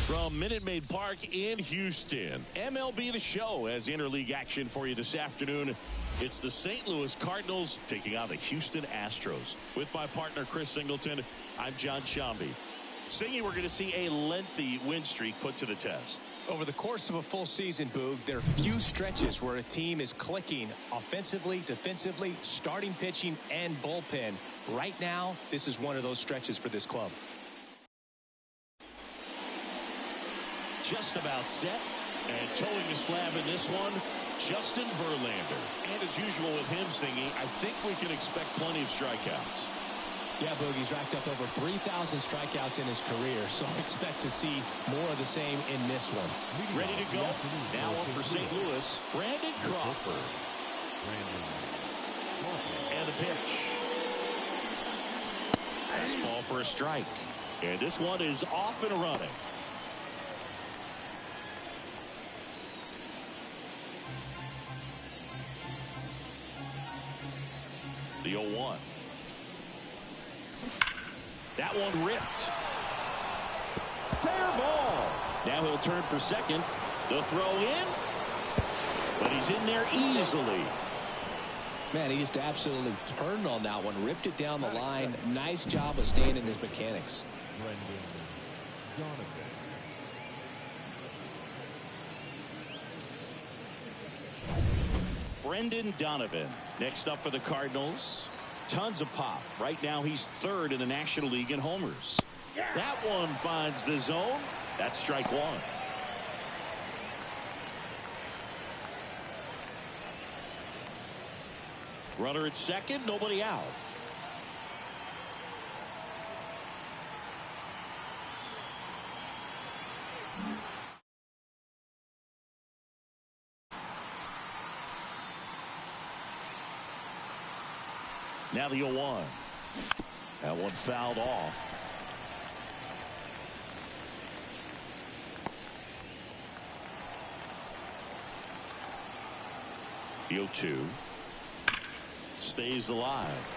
From Minute Maid Park in Houston, MLB The Show has interleague action for you this afternoon. It's the St. Louis Cardinals taking on the Houston Astros. With my partner, Chris Singleton, I'm John Shambi. Singy, we're going to see a lengthy win streak put to the test. Over the course of a full season, Boog, there are few stretches where a team is clicking offensively, defensively, starting pitching, and bullpen. Right now, this is one of those stretches for this club. Just about set, and towing the slab in this one, Justin Verlander. And as usual with him, Singy, I think we can expect plenty of strikeouts. Yeah, Boogie's racked up over 3,000 strikeouts in his career, so expect to see more of the same in this one. Ready to go. Now up for St. Louis, Brandon Crawford. And the pitch. Fastball for a strike. And this one is off and running. The 0-1. That one ripped. Fair ball. Now he'll turn for second. The throw in. But he's in there easily. Man, he just absolutely turned on that one. Ripped it down the line. Nice job of staying in his mechanics. Brendan Donovan next up for the Cardinals. Tons of pop. Right now he's third in the National League in homers. That one finds the zone. That's strike one. Runner at second, nobody out. Now the 0-1. That one fouled off. The 0-2 stays alive.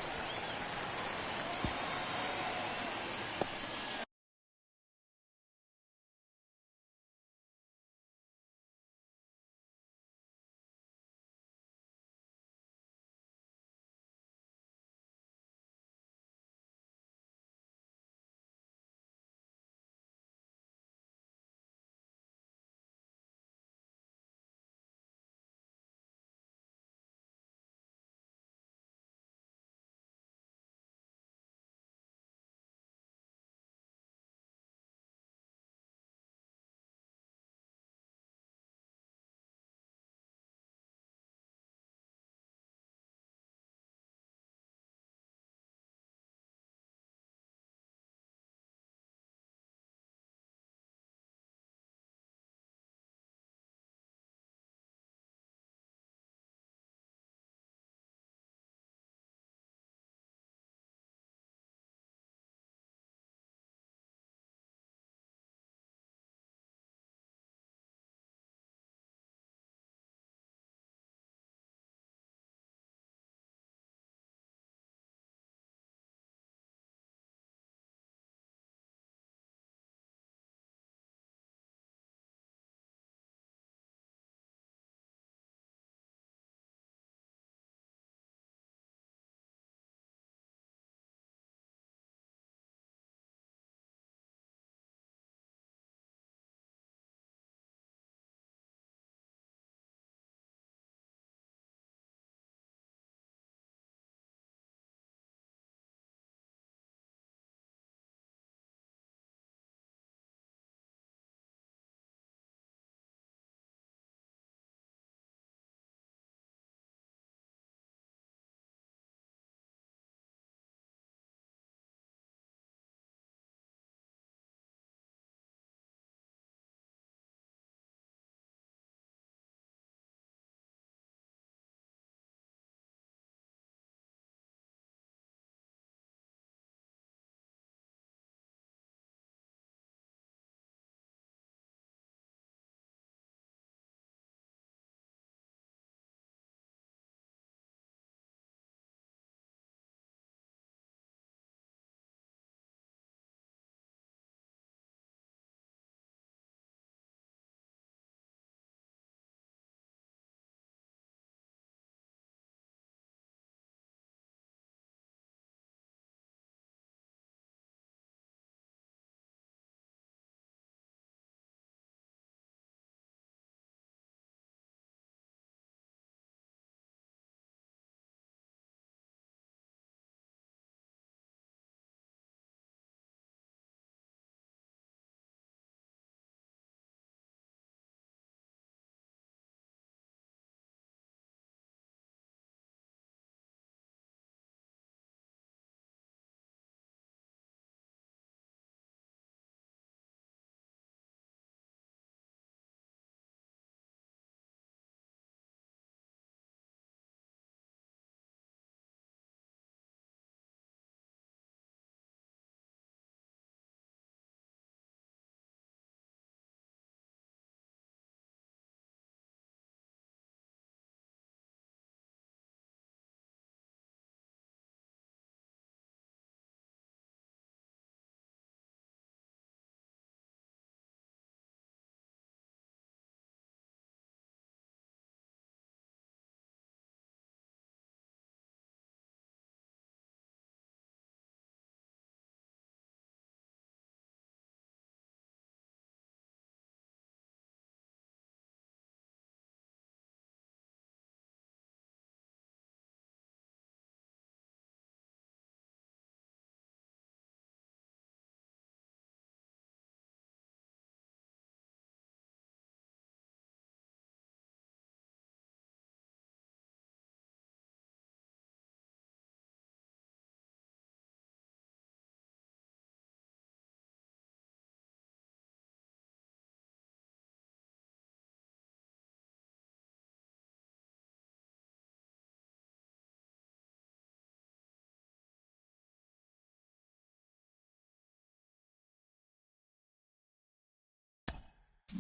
0-2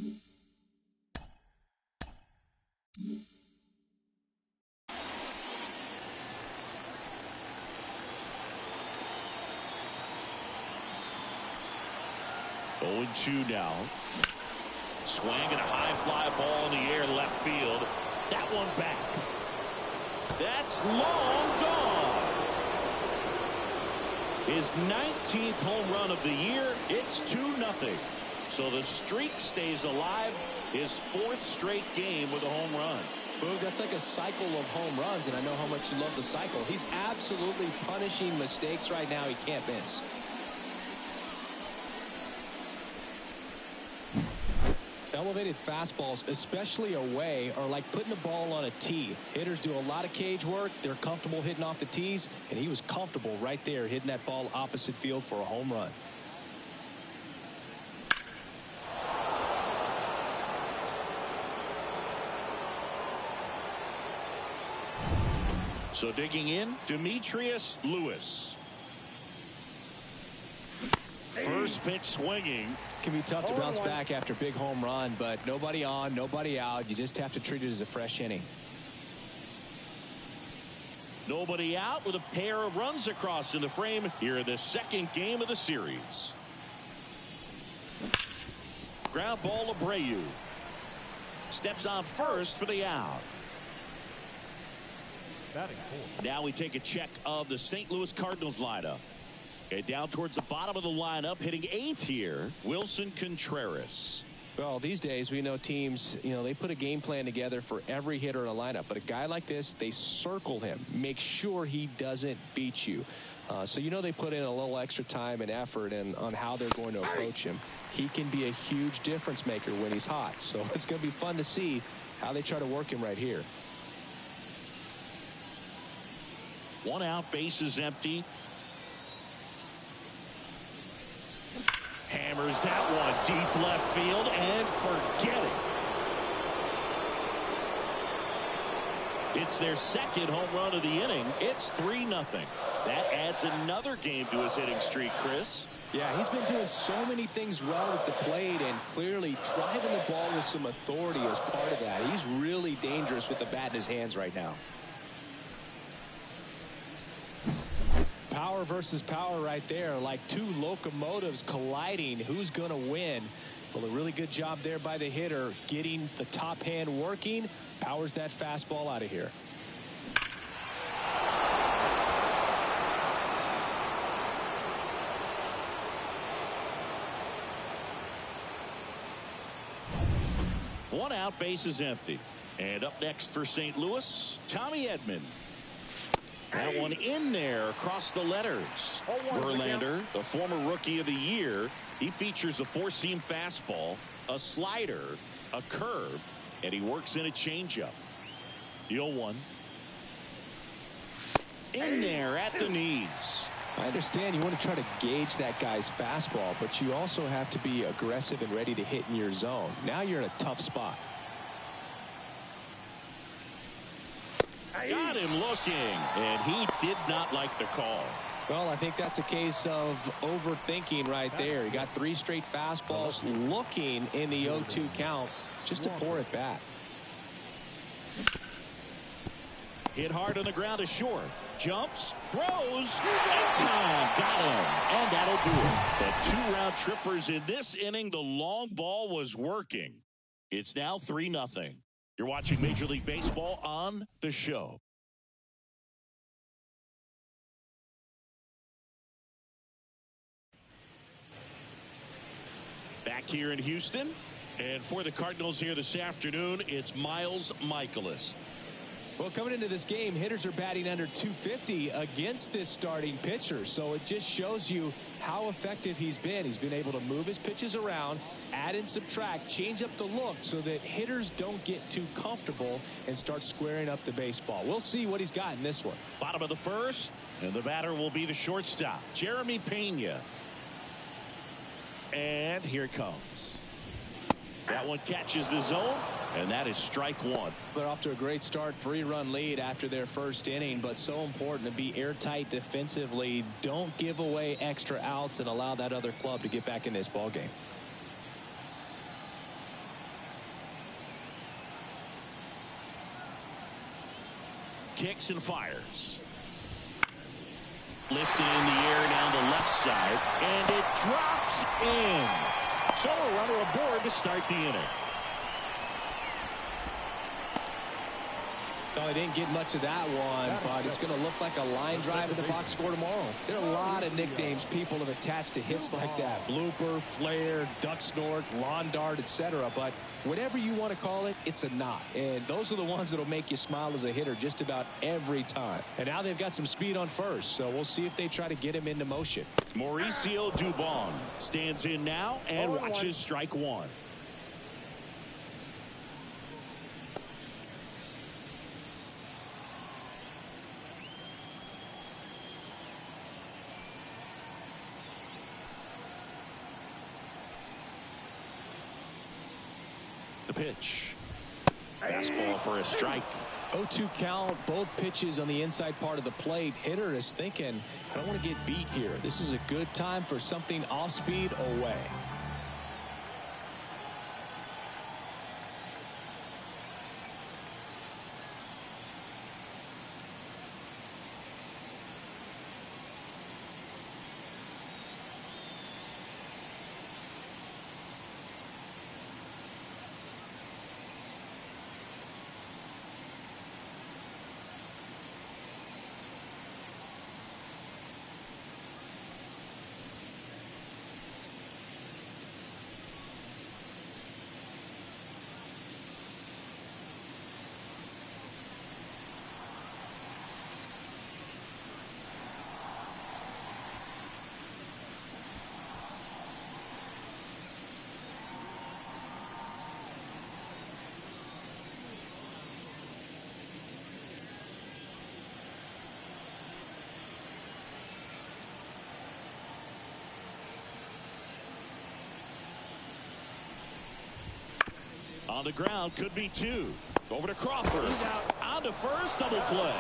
now. Swinging a high fly ball in the air left field. That one back. That's long gone. His 19th home run of the year. It's 2-0. So the streak stays alive. His 4th straight game with a home run. Boog, that's like a cycle of home runs, and I know how much you love the cycle. He's absolutely punishing mistakes right now he can't miss. Elevated fastballs, especially away, are like putting the ball on a tee. Hitters do a lot of cage work. They're comfortable hitting off the tees, and he was comfortable right there hitting that ball opposite field for a home run. So digging in, Demetrius Lewis. First pitch swinging. Can be tough to bounce back after a big home run, but nobody on, nobody out. You just have to treat it as a fresh inning. Nobody out with a pair of runs across in the frame here in the 2nd game of the series. Ground ball to Abreu. Steps on first for the out. Now we take a check of the St. Louis Cardinals lineup. Okay, down towards the bottom of the lineup, hitting 8th here, Wilson Contreras. Well, these days we know teams, they put a game plan together for every hitter in a lineup. But a guy like this, they circle him, make sure he doesn't beat you. So they put in a little extra time and effort on how they're going to approach him. He can be a huge difference maker when he's hot. So it's going to be fun to see how they try to work him right here. 1 out, bases empty. Hammers that one deep left field and forget it. It's their 2nd home run of the inning. It's 3-0. That adds another game to his hitting streak, Chris. Yeah, he's been doing so many things well at the plate and clearly driving the ball with some authority as part of that. He's really dangerous with the bat in his hands right now. Power versus power right there, like 2 locomotives colliding. Who's going to win? Well, a really good job there by the hitter, getting the top hand working. Powers that fastball out of here. One out, bases empty. And up next for St. Louis, Tommy Edman. That one in there across the letters. Verlander, the former rookie of the year, he features a 4-seam fastball, a slider, a curve, and he works in a changeup. The 0-1. In there at the knees. I understand you want to try to gauge that guy's fastball, but you also have to be aggressive and ready to hit in your zone. Now you're in a tough spot. Got him looking, and he did not like the call. Well, I think that's a case of overthinking right there. He got 3 straight fastballs looking in the 0-2 count just to pour it back. Hit hard on the ground to short. Jumps, throws, and time. Got him, and that'll do it. The 2-round trippers in this inning. The long ball was working. It's now 3-0. You're watching Major League Baseball on The Show. Back here in Houston, and for the Cardinals here this afternoon, it's Miles Mikolas. Well, coming into this game, hitters are batting under 250 against this starting pitcher. So it just shows you how effective he's been. He's been able to move his pitches around, add and subtract, change up the look so that hitters don't get too comfortable and start squaring up the baseball. We'll see what he's got in this one. Bottom of the 1st, and the batter will be the shortstop, Jeremy Pena. And here it comes. That one catches the zone, and that is strike 1. They're off to a great start, 3-run lead after their first inning, but so important to be airtight defensively. Don't give away extra outs and allow that other club to get back in this ball game. kicks and fires. Lifted in the air down the left side, and it drops in. So a runner aboard to start the inning. No, he didn't get much of that one, but it's going to look like a line drive in the box score tomorrow. There are a lot of nicknames people have attached to hits like that. Blooper, flare, duck snort, lawn dart, etc. But whatever you want to call it, it's a knot. And those are the ones that will make you smile as a hitter just about every time. And now they've got some speed on first, so we'll see if they try to get him into motion. Mauricio Dubon stands in now and watches strike one. The pitch. Fastball for a strike. 0-2 count, both pitches on the inside part of the plate. Hitter is thinking, I don't want to get beat here. This is a good time for something off speed away. On the ground, could be two. Over to Crawford. On to first, double play.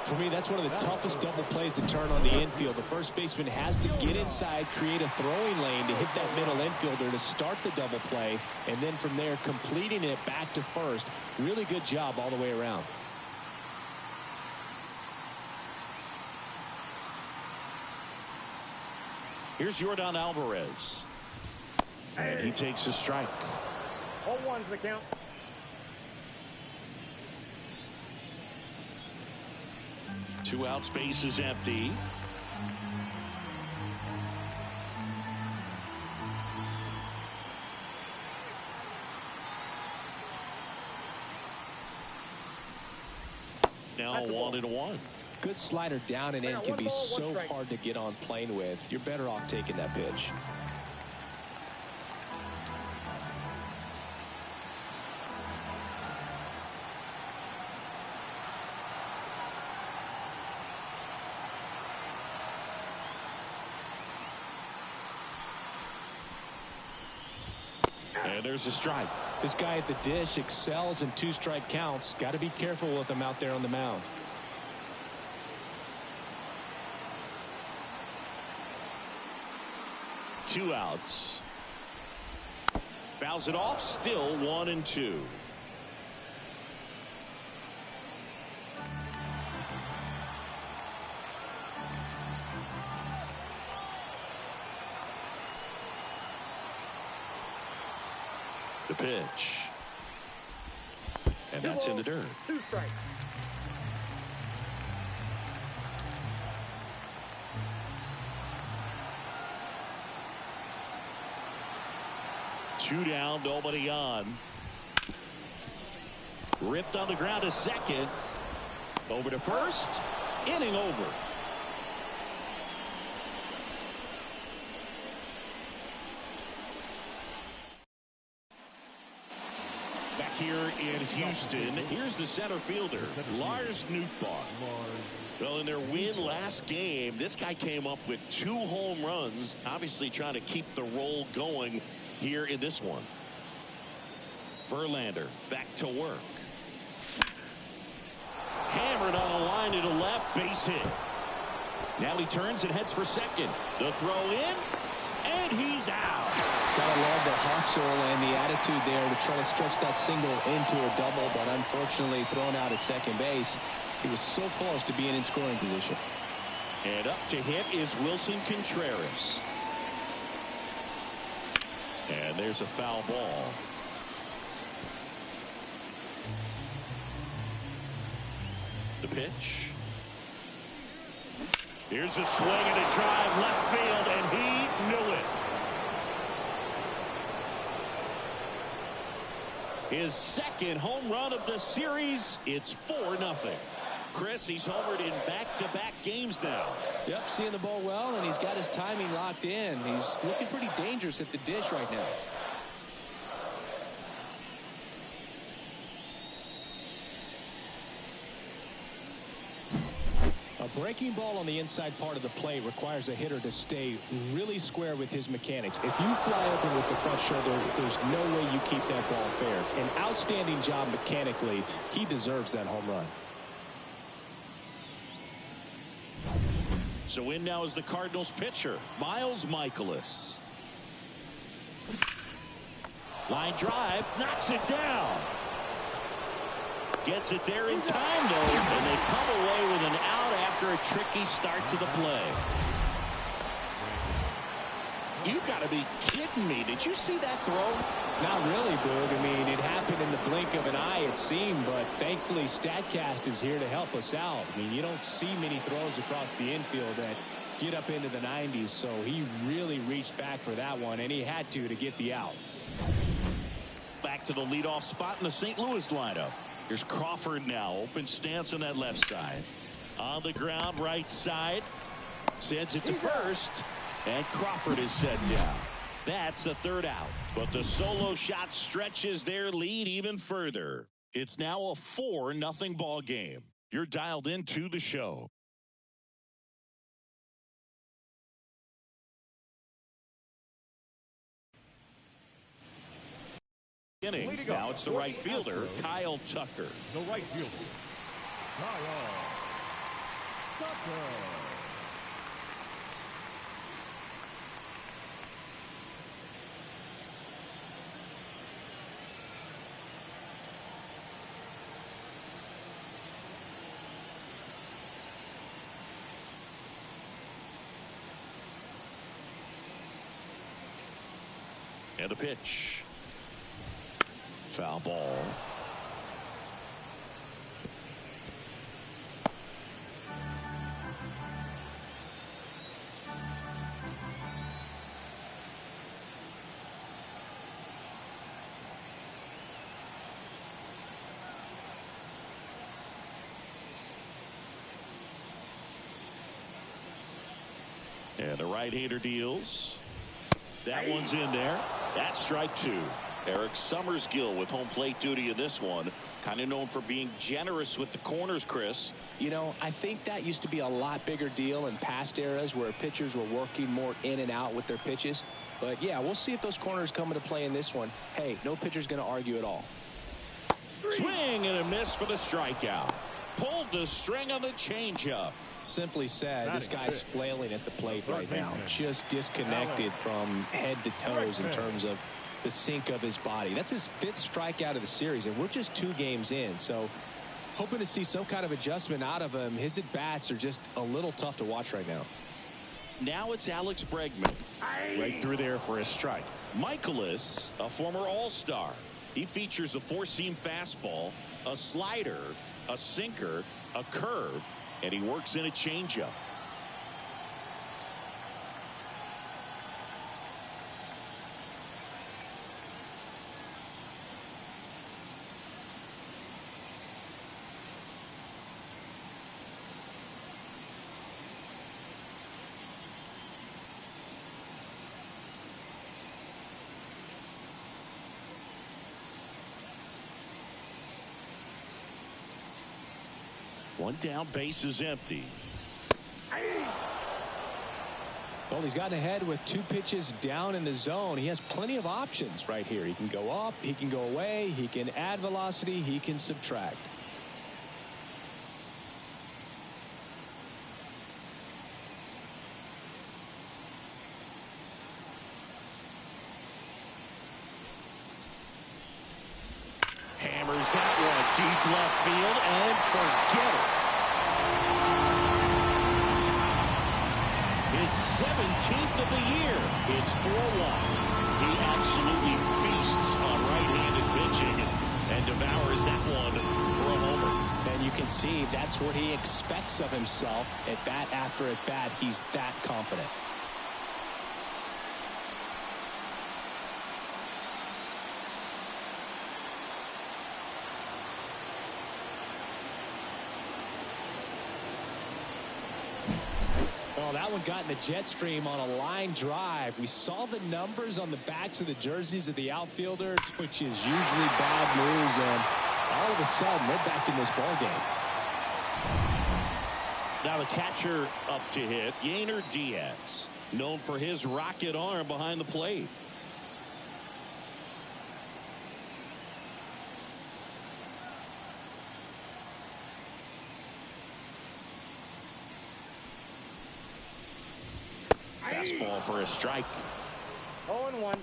For me, that's one of the toughest double plays to turn on the infield. The first baseman has to get inside, create a throwing lane to hit that middle infielder to start the double play, and then from there completing it back to first. Really good job all the way around. Here's Yordan Alvarez. And he takes a strike. 0-1's the count. Two out, space is empty. Now 1-1. Good slider down and in can be so hard to get on plane with. You're better off taking that pitch. And there's a strike. This guy at the dish excels in two-strike counts. Got to be careful with him out there on the mound. Two outs. Fouls it off. Still 1-2. The pitch. And that's in the dirt. 2 strikes. Two down, nobody on. Ripped on the ground to second. Over to first. Inning over. Back here in Houston, here's the center fielder, Lars Nootbaar. Well, in their win last game, this guy came up with 2 home runs, obviously trying to keep the roll going here in this one. Verlander back to work. Hammered on the line to the left, base hit. Now he turns and heads for second. The throw in, And he's out. Gotta love the hustle and the attitude there to try to stretch that single into a double, but unfortunately thrown out at second base. He was so close to being in scoring position. And up to hit is Wilson Contreras. And there's a foul ball. The pitch. Here's a swing and a drive left field, and he knew it. His second home run of the series. It's 4-0. Chris, he's homered in back-to-back games now. Yep, seeing the ball well, and he's got his timing locked in. He's looking pretty dangerous at the dish right now. A breaking ball on the inside part of the plate requires a hitter to stay really square with his mechanics. If you fly open with the front shoulder, there's no way you keep that ball fair. An outstanding job mechanically. He deserves that home run. So in now is the Cardinals pitcher, Miles Michaelis. Line drive, knocks it down. Gets it there in time, though, and they come away with an out after a tricky start to the play. You got to be kidding me. Did you see that throw? Not really, Boog. I mean, it happened in the blink of an eye, it seemed, but thankfully StatCast is here to help us out. I mean, you don't see many throws across the infield that get up into the 90s, so he really reached back for that one, and he had to get the out. Back to the leadoff spot in the St. Louis lineup. Here's Crawford now. Open stance on that left side. On the ground, right side. Sends it to first. And Crawford is set down. That's the third out. But the solo shot stretches their lead even further. It's now a 4-0 ball game. You're dialed into the show. Now it's the right fielder, Kyle Tucker. The right fielder, Kyle Tucker. And a pitch. Foul ball. And the right-hander deals. That one's in there. That's strike two. Eric Summersgill with home plate duty in this one. Kind of known for being generous with the corners, Chris. You know, I think that used to be a lot bigger deal in past eras where pitchers were working more in and out with their pitches. But, yeah, we'll see if those corners come into play in this one. Hey, no pitcher's going to argue at all. Swing and a miss for the strikeout. Pulled the string on the changeup. Simply said, this guy's flailing at the plate right now. Just disconnected from head to toes in terms of the sink of his body. That's his 5th strikeout of the series, and we're just 2 games in. So hoping to see some kind of adjustment out of him. His at-bats are just a little tough to watch right now. Now it's Alex Bregman. Right through there for a strike. Michaelis, a former All-Star. He features a 4-seam fastball, a slider, a sinker, a curve, and he works in a changeup. One down, base is empty. Well, he's gotten ahead with 2 pitches down in the zone. He has plenty of options right here. He can go up, he can go away, he can add velocity, he can subtract. Hammers that one deep left field and forget it. His 17th of the year. It's 4-1. He absolutely feasts on right-handed pitching and devours that one for a homer. And you can see that's what he expects of himself at bat after at bat. He's that confident. That one got in the jet stream on a line drive. We saw the numbers on the backs of the jerseys of the outfielders, which is usually bad news, and all of a sudden they're back in this ball game. Now the catcher up to hit, Yainer Diaz, known for his rocket arm behind the plate. Fastball for a strike. 0-1.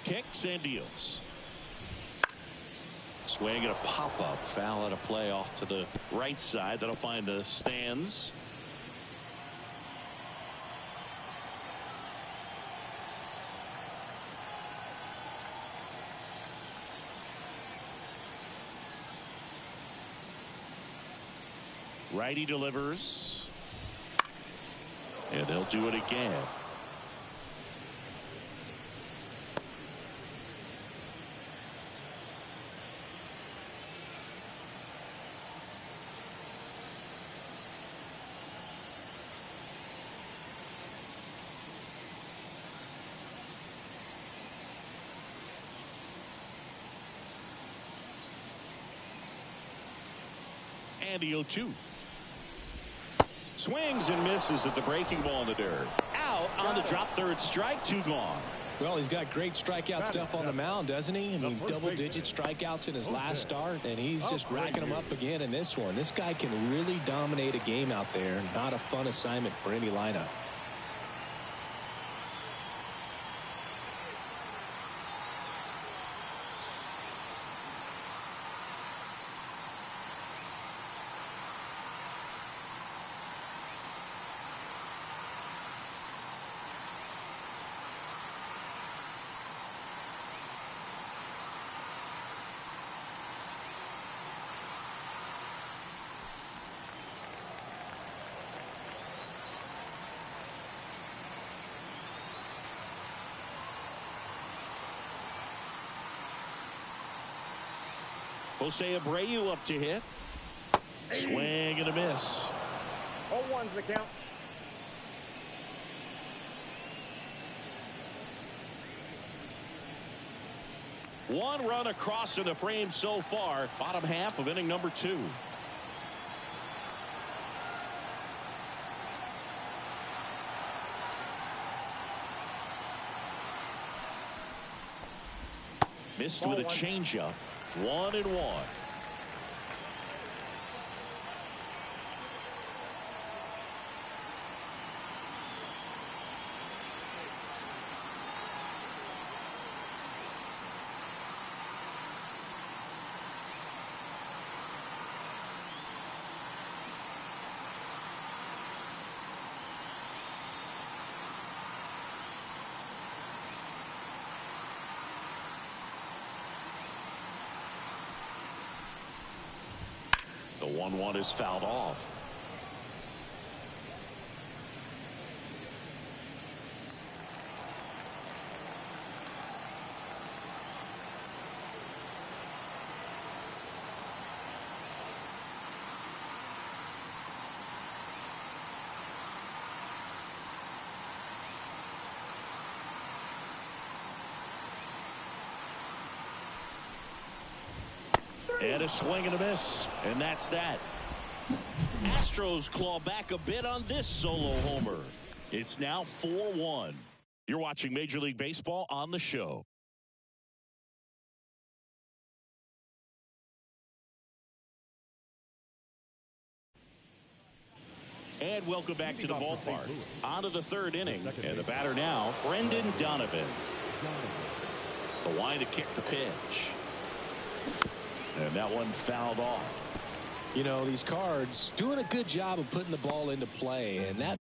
Kicks and deals. Swing and a pop-up. Foul at a play off to the right side. That'll find the stands. Righty delivers. And they'll do it again. And the 0-2. Swings and misses at the breaking ball in the dirt. Out on the drop, third strike, 2 gone. Well, he's got great strikeout stuff on the mound, doesn't he? I mean, double-digit strikeouts in his last start, and he's just racking them up again in this one. This guy can really dominate a game out there. Not a fun assignment for any lineup. Jose Abreu up to hit. Swing and a miss. 0-1's the count. One run across in the frame so far. Bottom half of inning number 2. Missed with a changeup. 1-1. The 1-1 is fouled off. And a swing and a miss. And that's that. Astros claw back a bit on this solo homer. It's now 4-1. You're watching Major League Baseball on the show. And welcome back to the ballpark. On to the 3rd inning. And the batter now, Brendan Donovan. The wind to kick the pitch. And that one fouled off. You know, these Cards doing a good job of putting the ball into play, and that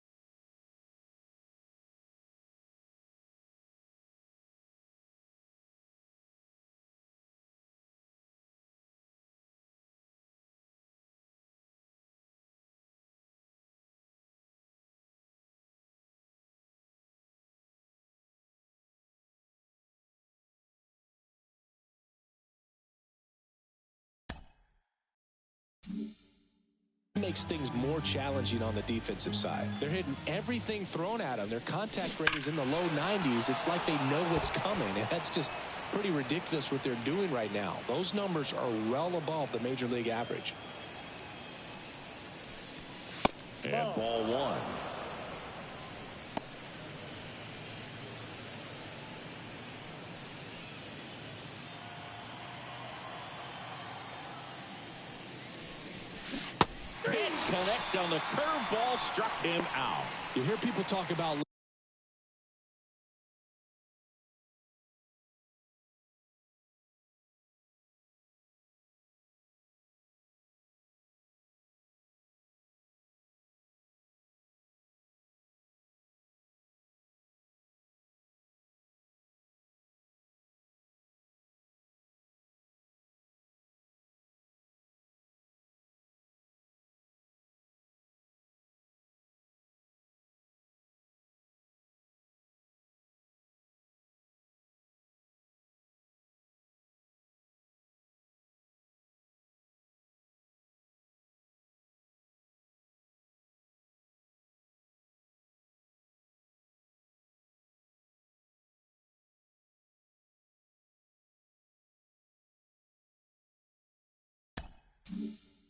makes things more challenging on the defensive side. They're hitting everything thrown at them. Their contact rate is in the low 90s. It's like they know what's coming, and that's just pretty ridiculous what they're doing right now. Those numbers are well above the major league average. And ball 1. Connect on the curveball, struck him out. You hear people talk about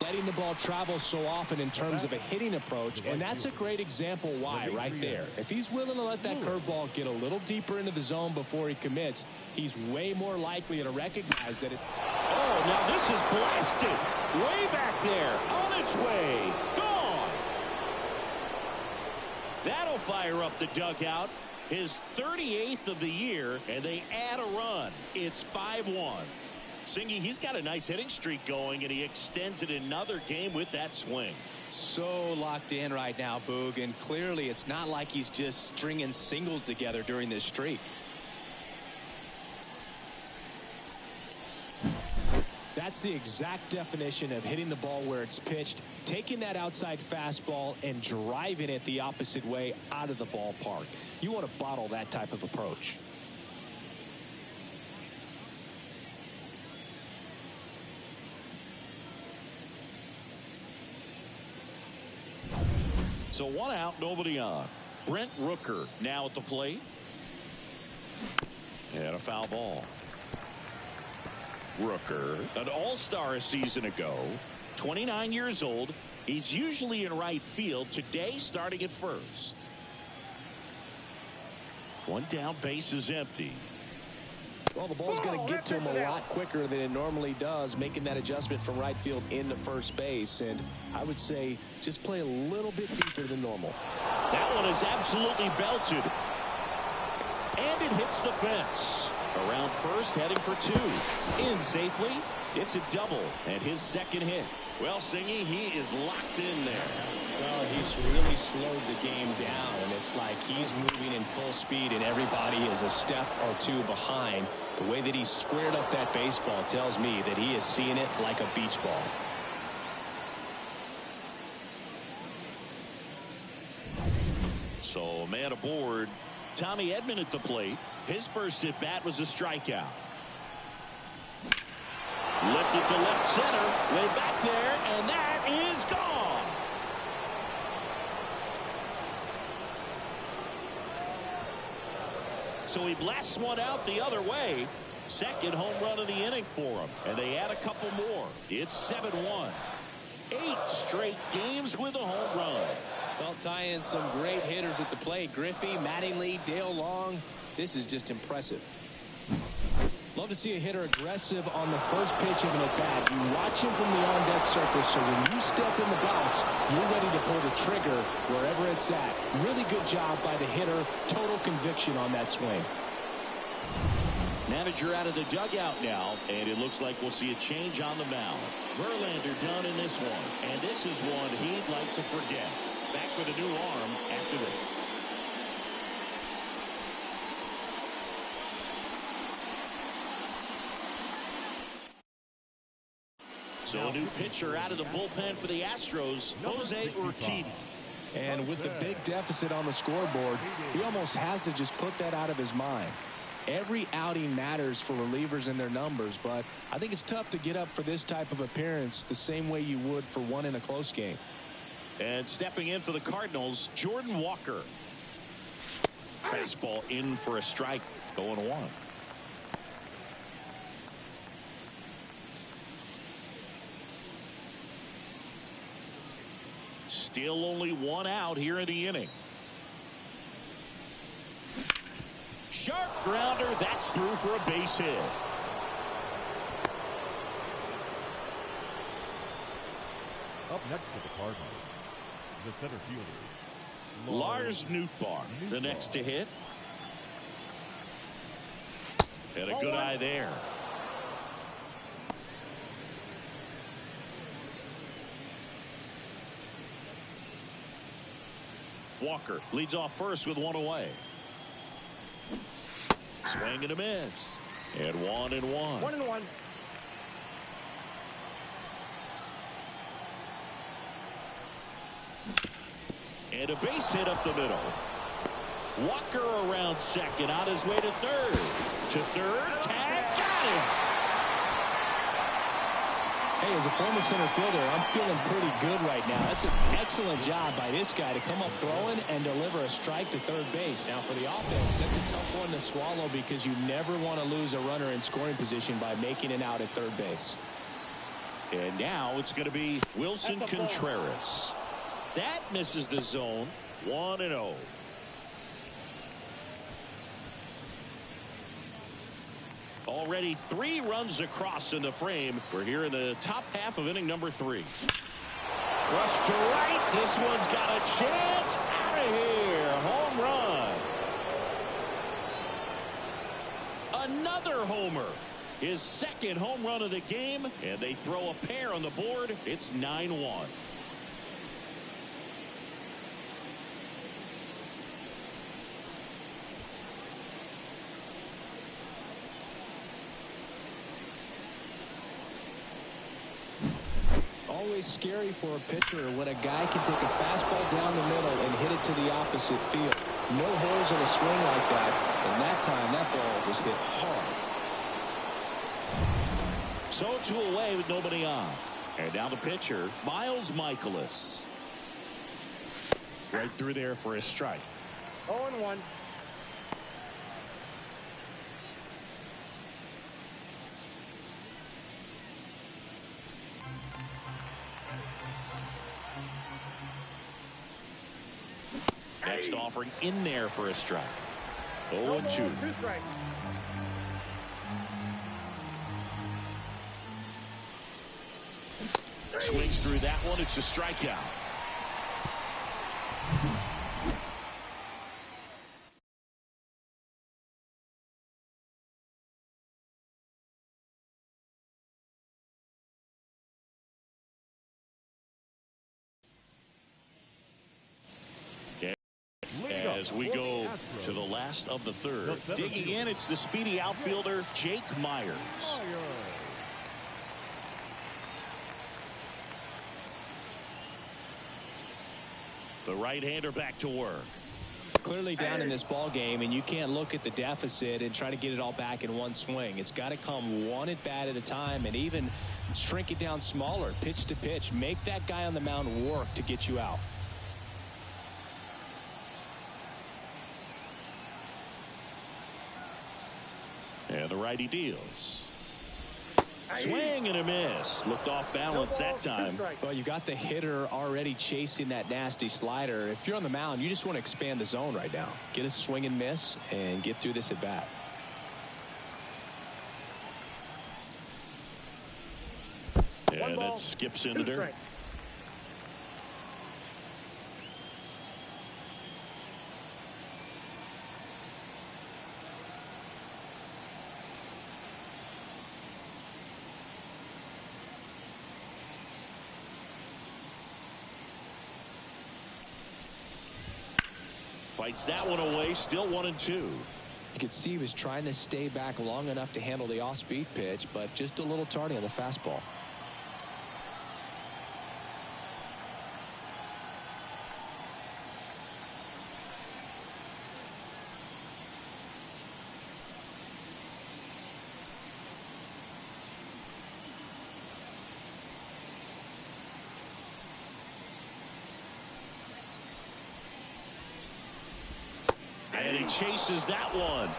letting the ball travel so often in terms of a hitting approach, and that's a great example why right there. If he's willing to let that curveball get a little deeper into the zone before he commits, he's way more likely to recognize that it. Oh, now this is blasted. Way back there. On its way. Gone. That'll fire up the dugout. His 38th of the year, and they add a run. It's 5-1. Singy, he's got a nice hitting streak going, and he extends it another game with that swing. So locked in right now, Boog, and clearly it's not like he's just stringing singles together during this streak. That's the exact definition of hitting the ball where it's pitched, taking that outside fastball and driving it the opposite way out of the ballpark. You want to bottle that type of approach. So 1 out, nobody on. Brent Rooker now at the plate. And a foul ball. Rooker, an all-star a season ago, 29 years old. He's usually in right field. Today, starting at first. One down, base is empty. Well, the ball's going to get to him a lot quicker than it normally does, making that adjustment from right field into first base. And I would say just play a little bit deeper than normal. That one is absolutely belted. And it hits the fence. Around first, heading for two. In safely. It's a double and his second hit. Well, Singy, he is locked in there. Well, he's really slowed the game down, and it's like he's moving in full speed, and everybody is a step or two behind. The way that he squared up that baseball tells me that he is seeing it like a beach ball. So, a man aboard. Tommy Edman at the plate. His first at bat was a strikeout. Lifted to left center, way back there, and that is gone. So he blasts one out the other way. Second home run of the inning for him, and they add a couple more. It's 7-1. 8 straight games with a home run. Well, tie in some great hitters at the plate. Griffey, Mattingly, Dale Long. This is just impressive. Love to see a hitter aggressive on the first pitch of an at-bat. You watch him from the on-deck circle, so when you step in the box, you're ready to pull the trigger wherever it's at. Really good job by the hitter. Total conviction on that swing. Manager out of the dugout now, and it looks like we'll see a change on the mound. Verlander done in this one, and this is one he'd like to forget. Back with a new arm after this. So a new pitcher out of the bullpen for the Astros, Jose Urquidy. And with the big deficit on the scoreboard, he almost has to just put that out of his mind. Every outing matters for relievers and their numbers, but I think it's tough to get up for this type of appearance the same way you would for one in a close game. And stepping in for the Cardinals, Jordan Walker. Fastball in for a strike, 0-1. Still only one out here in the inning. Sharp grounder, that's through for a base hit. Up next for the Cardinals, the center fielder, Lars Nootbaar, the next to hit. And a good eye there. Walker leads off first with one away. Swing and a miss. And 1-1. 1-1. And a base hit up the middle. Walker around second, on his way to third. To third, tag, got him. Hey, as a former center fielder, I'm feeling pretty good right now. That's an excellent job by this guy to come up throwing and deliver a strike to third base. Now, for the offense, that's a tough one to swallow because you never want to lose a runner in scoring position by making it out at third base. And now it's going to be Wilson Contreras. That misses the zone. 1-0. Already 3 runs across in the frame. We're here in the top half of inning number 3. Rush to right. This one's got a chance. Out of here. Home run. Another homer. His second home run of the game. And they throw a pair on the board. It's 9-1. Always scary for a pitcher when a guy can take a fastball down the middle and hit it to the opposite field. No holes in a swing like that, and that time that ball was hit hard. So 2 away with nobody on. And now the pitcher, Miles Michaelis. Right through there for a strike. 0-1. Next offering in there for a strike. 0-2. 2 strikes. Swings through that one. It's a strikeout. As we go to the last of the third. Digging in, it's the speedy outfielder, Jake Myers. The right-hander back to work. Clearly down in this ball game, and you can't look at the deficit and try to get it all back in one swing. It's got to come one at bat at a time, and even shrink it down smaller, pitch to pitch. Make that guy on the mound work to get you out. And the righty deals. Swing and a miss. Looked off balance that time. Well, you got the hitter already chasing that nasty slider. If you're on the mound, you just want to expand the zone right now. Get a swing and miss and get through this at bat. Yeah, that skips in the dirt. Fights that one away. Still 1-2. You could see he was trying to stay back long enough to handle the off-speed pitch, but just a little tardy on the fastball. And he chases that one.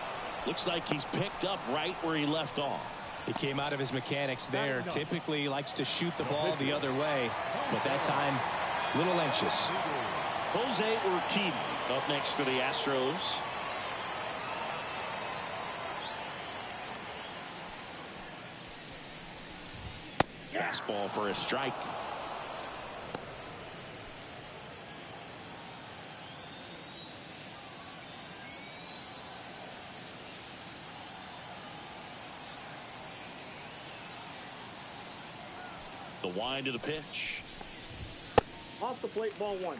Looks like he's picked up right where he left off. He came out of his mechanics there. Typically likes to shoot the ball the other way, but that time a little anxious. Jose Urquidy up next for the Astros. Fastball for a strike. The wind of the pitch. Off the plate, ball 1.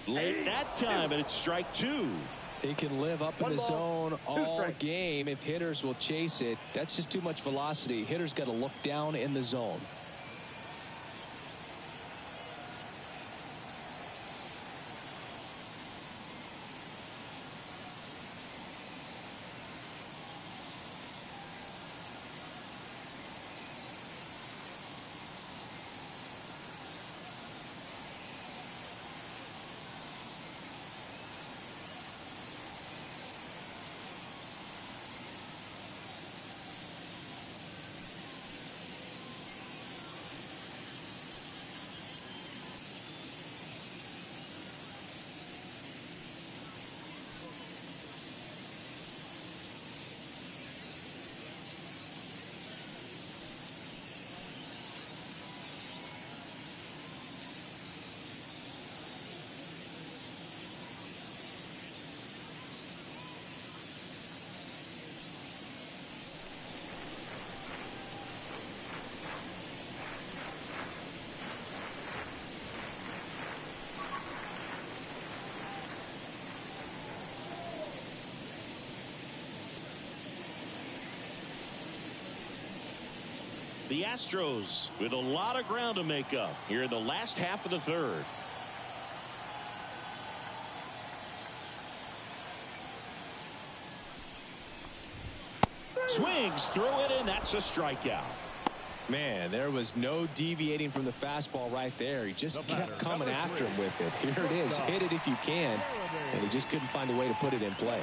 Late that time, and it's strike 2. He can live up in the zone all game if hitters will chase it. That's just too much velocity. Hitters got to look down in the zone. The Astros with a lot of ground to make up here in the last half of the third. Swings through it, and that's a strikeout. Man, there was no deviating from the fastball right there. He just kept coming after him with it. Here it is. Hit it if you can. And he just couldn't find a way to put it in play.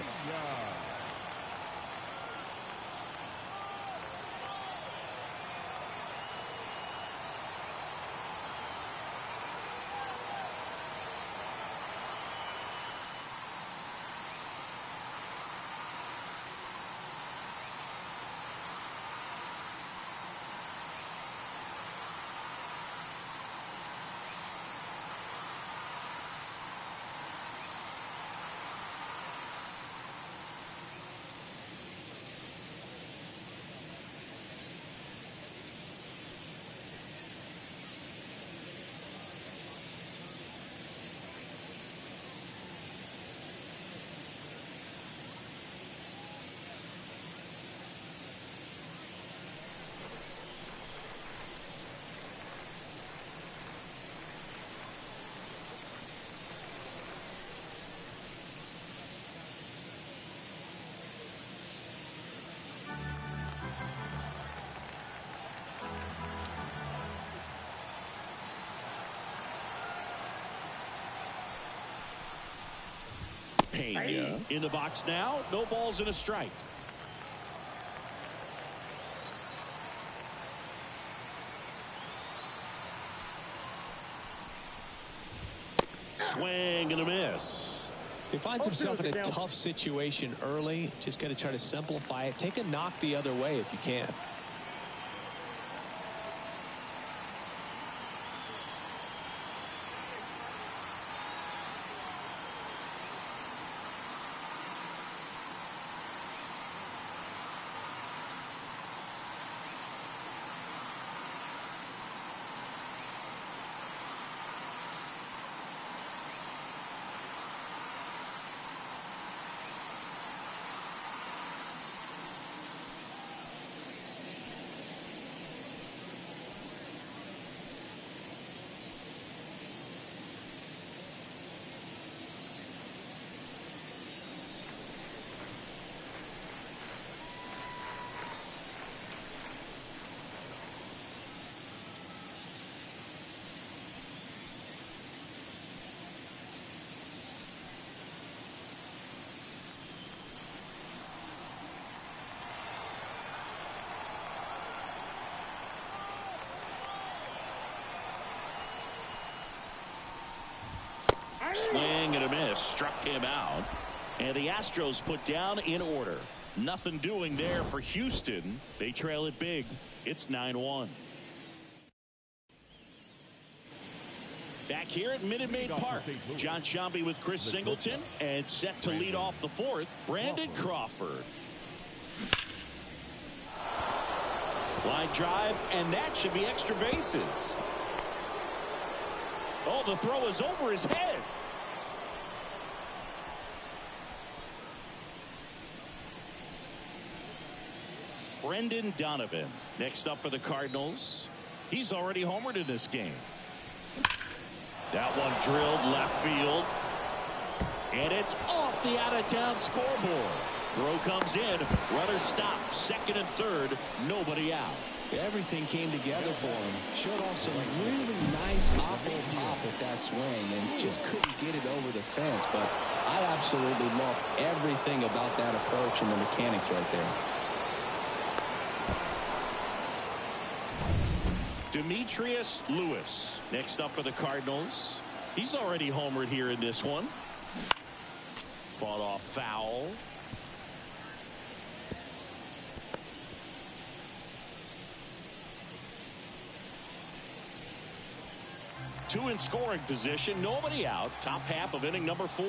Pena in the box now. No balls and a strike. Swing and a miss. He finds himself in a tough situation early. Just got to try to simplify it. Take a knock the other way if you can. Swing and a miss. Struck him out. And the Astros put down in order. Nothing doing there for Houston. They trail it big. It's 9-1. Back here at Minute Maid Park, John Shambi with Chris Singleton, and set to lead off the fourth, Brandon Crawford. Line drive, and that should be extra bases. Oh, the throw is over his head. Brendan Donovan next up for the Cardinals. He's already homered in this game. That one drilled left field. And it's off the out-of-town scoreboard. Throw comes in. Runner stops. Second and third. Nobody out. Everything came together for him. Showed off some really nice oppo pop at that swing and just couldn't get it over the fence. But I absolutely love everything about that approach and the mechanics right there. Demetrius Lewis next up for the Cardinals. He's already homered here in this one. Fought off foul. Two in scoring position. Nobody out. Top half of inning number 4.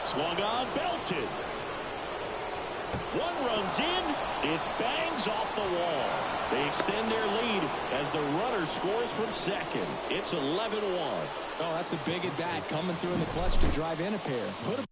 Swung on. Belted. One runs in. It bangs off the wall. They extend their lead as the runner scores from second. It's 11-1. Oh, that's a big at bat coming through in the clutch to drive in a pair. Put a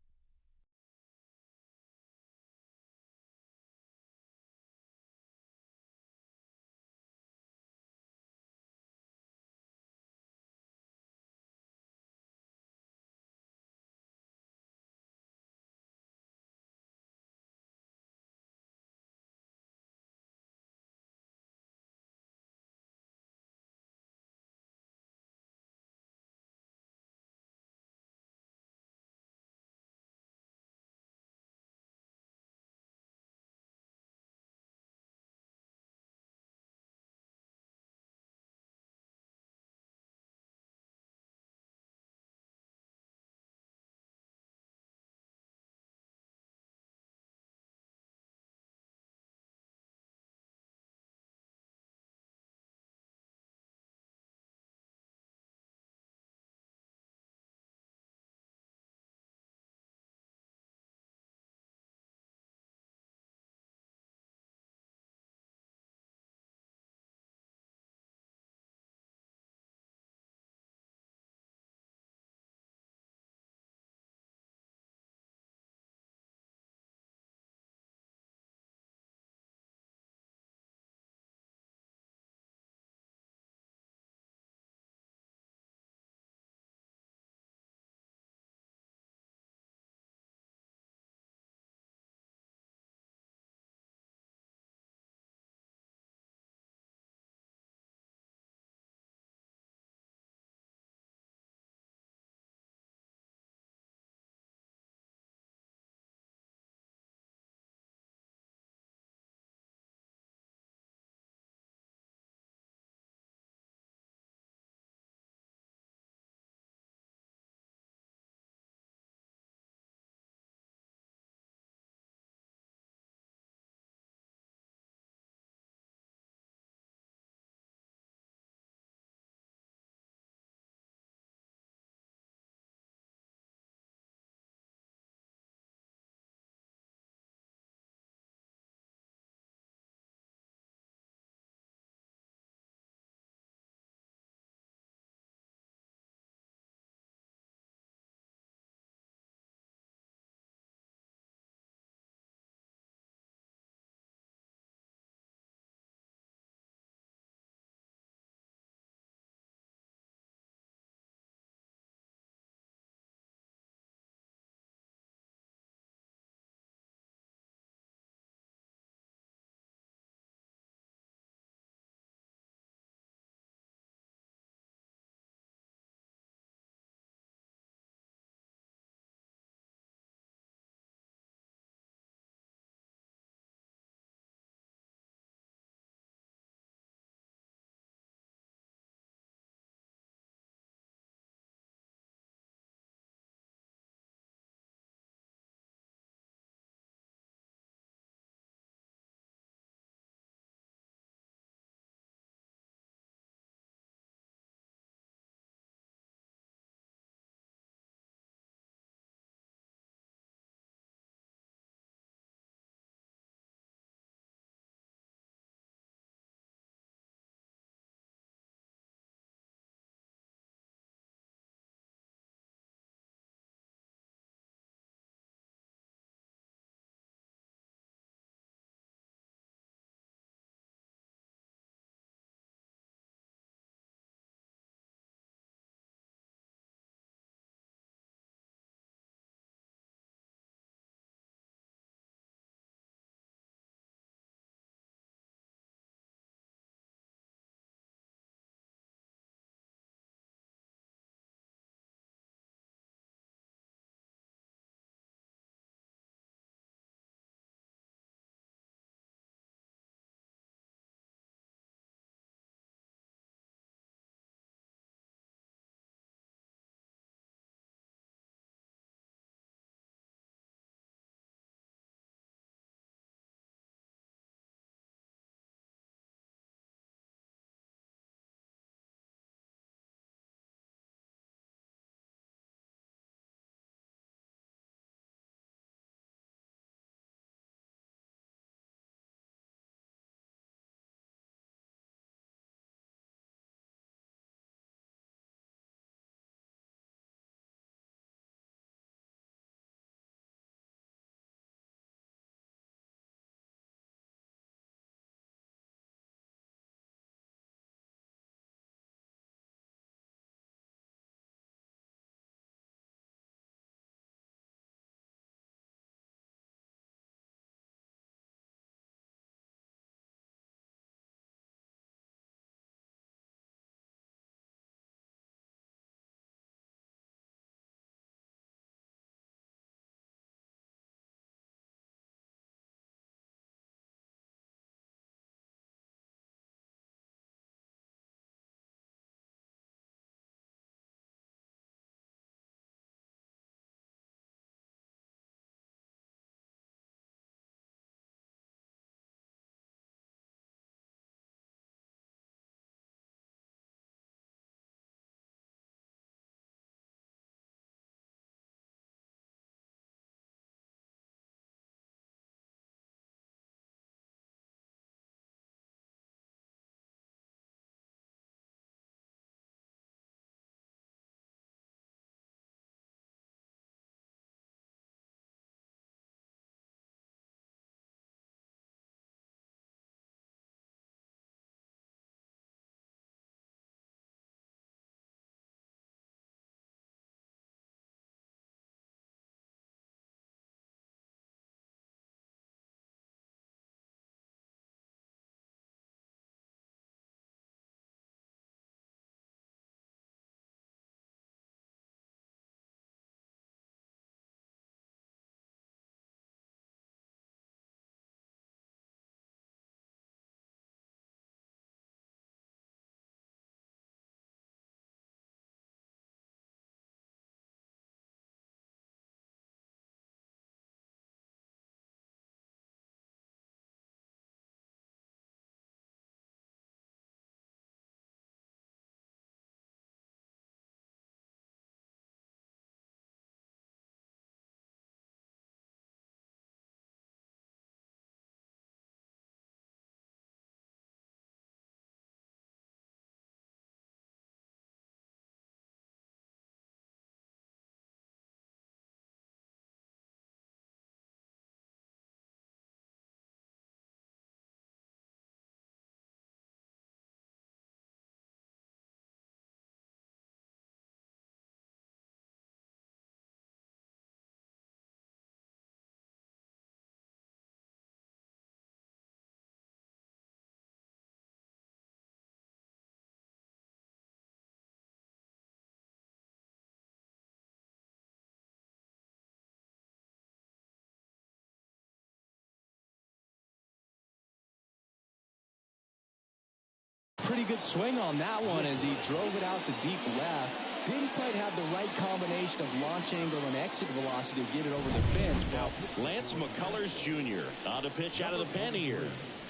pretty good swing on that one as he drove it out to deep left. Didn't quite have the right combination of launch angle and exit velocity to get it over the fence. But Lance McCullers Jr. on the pitch out of the pen here.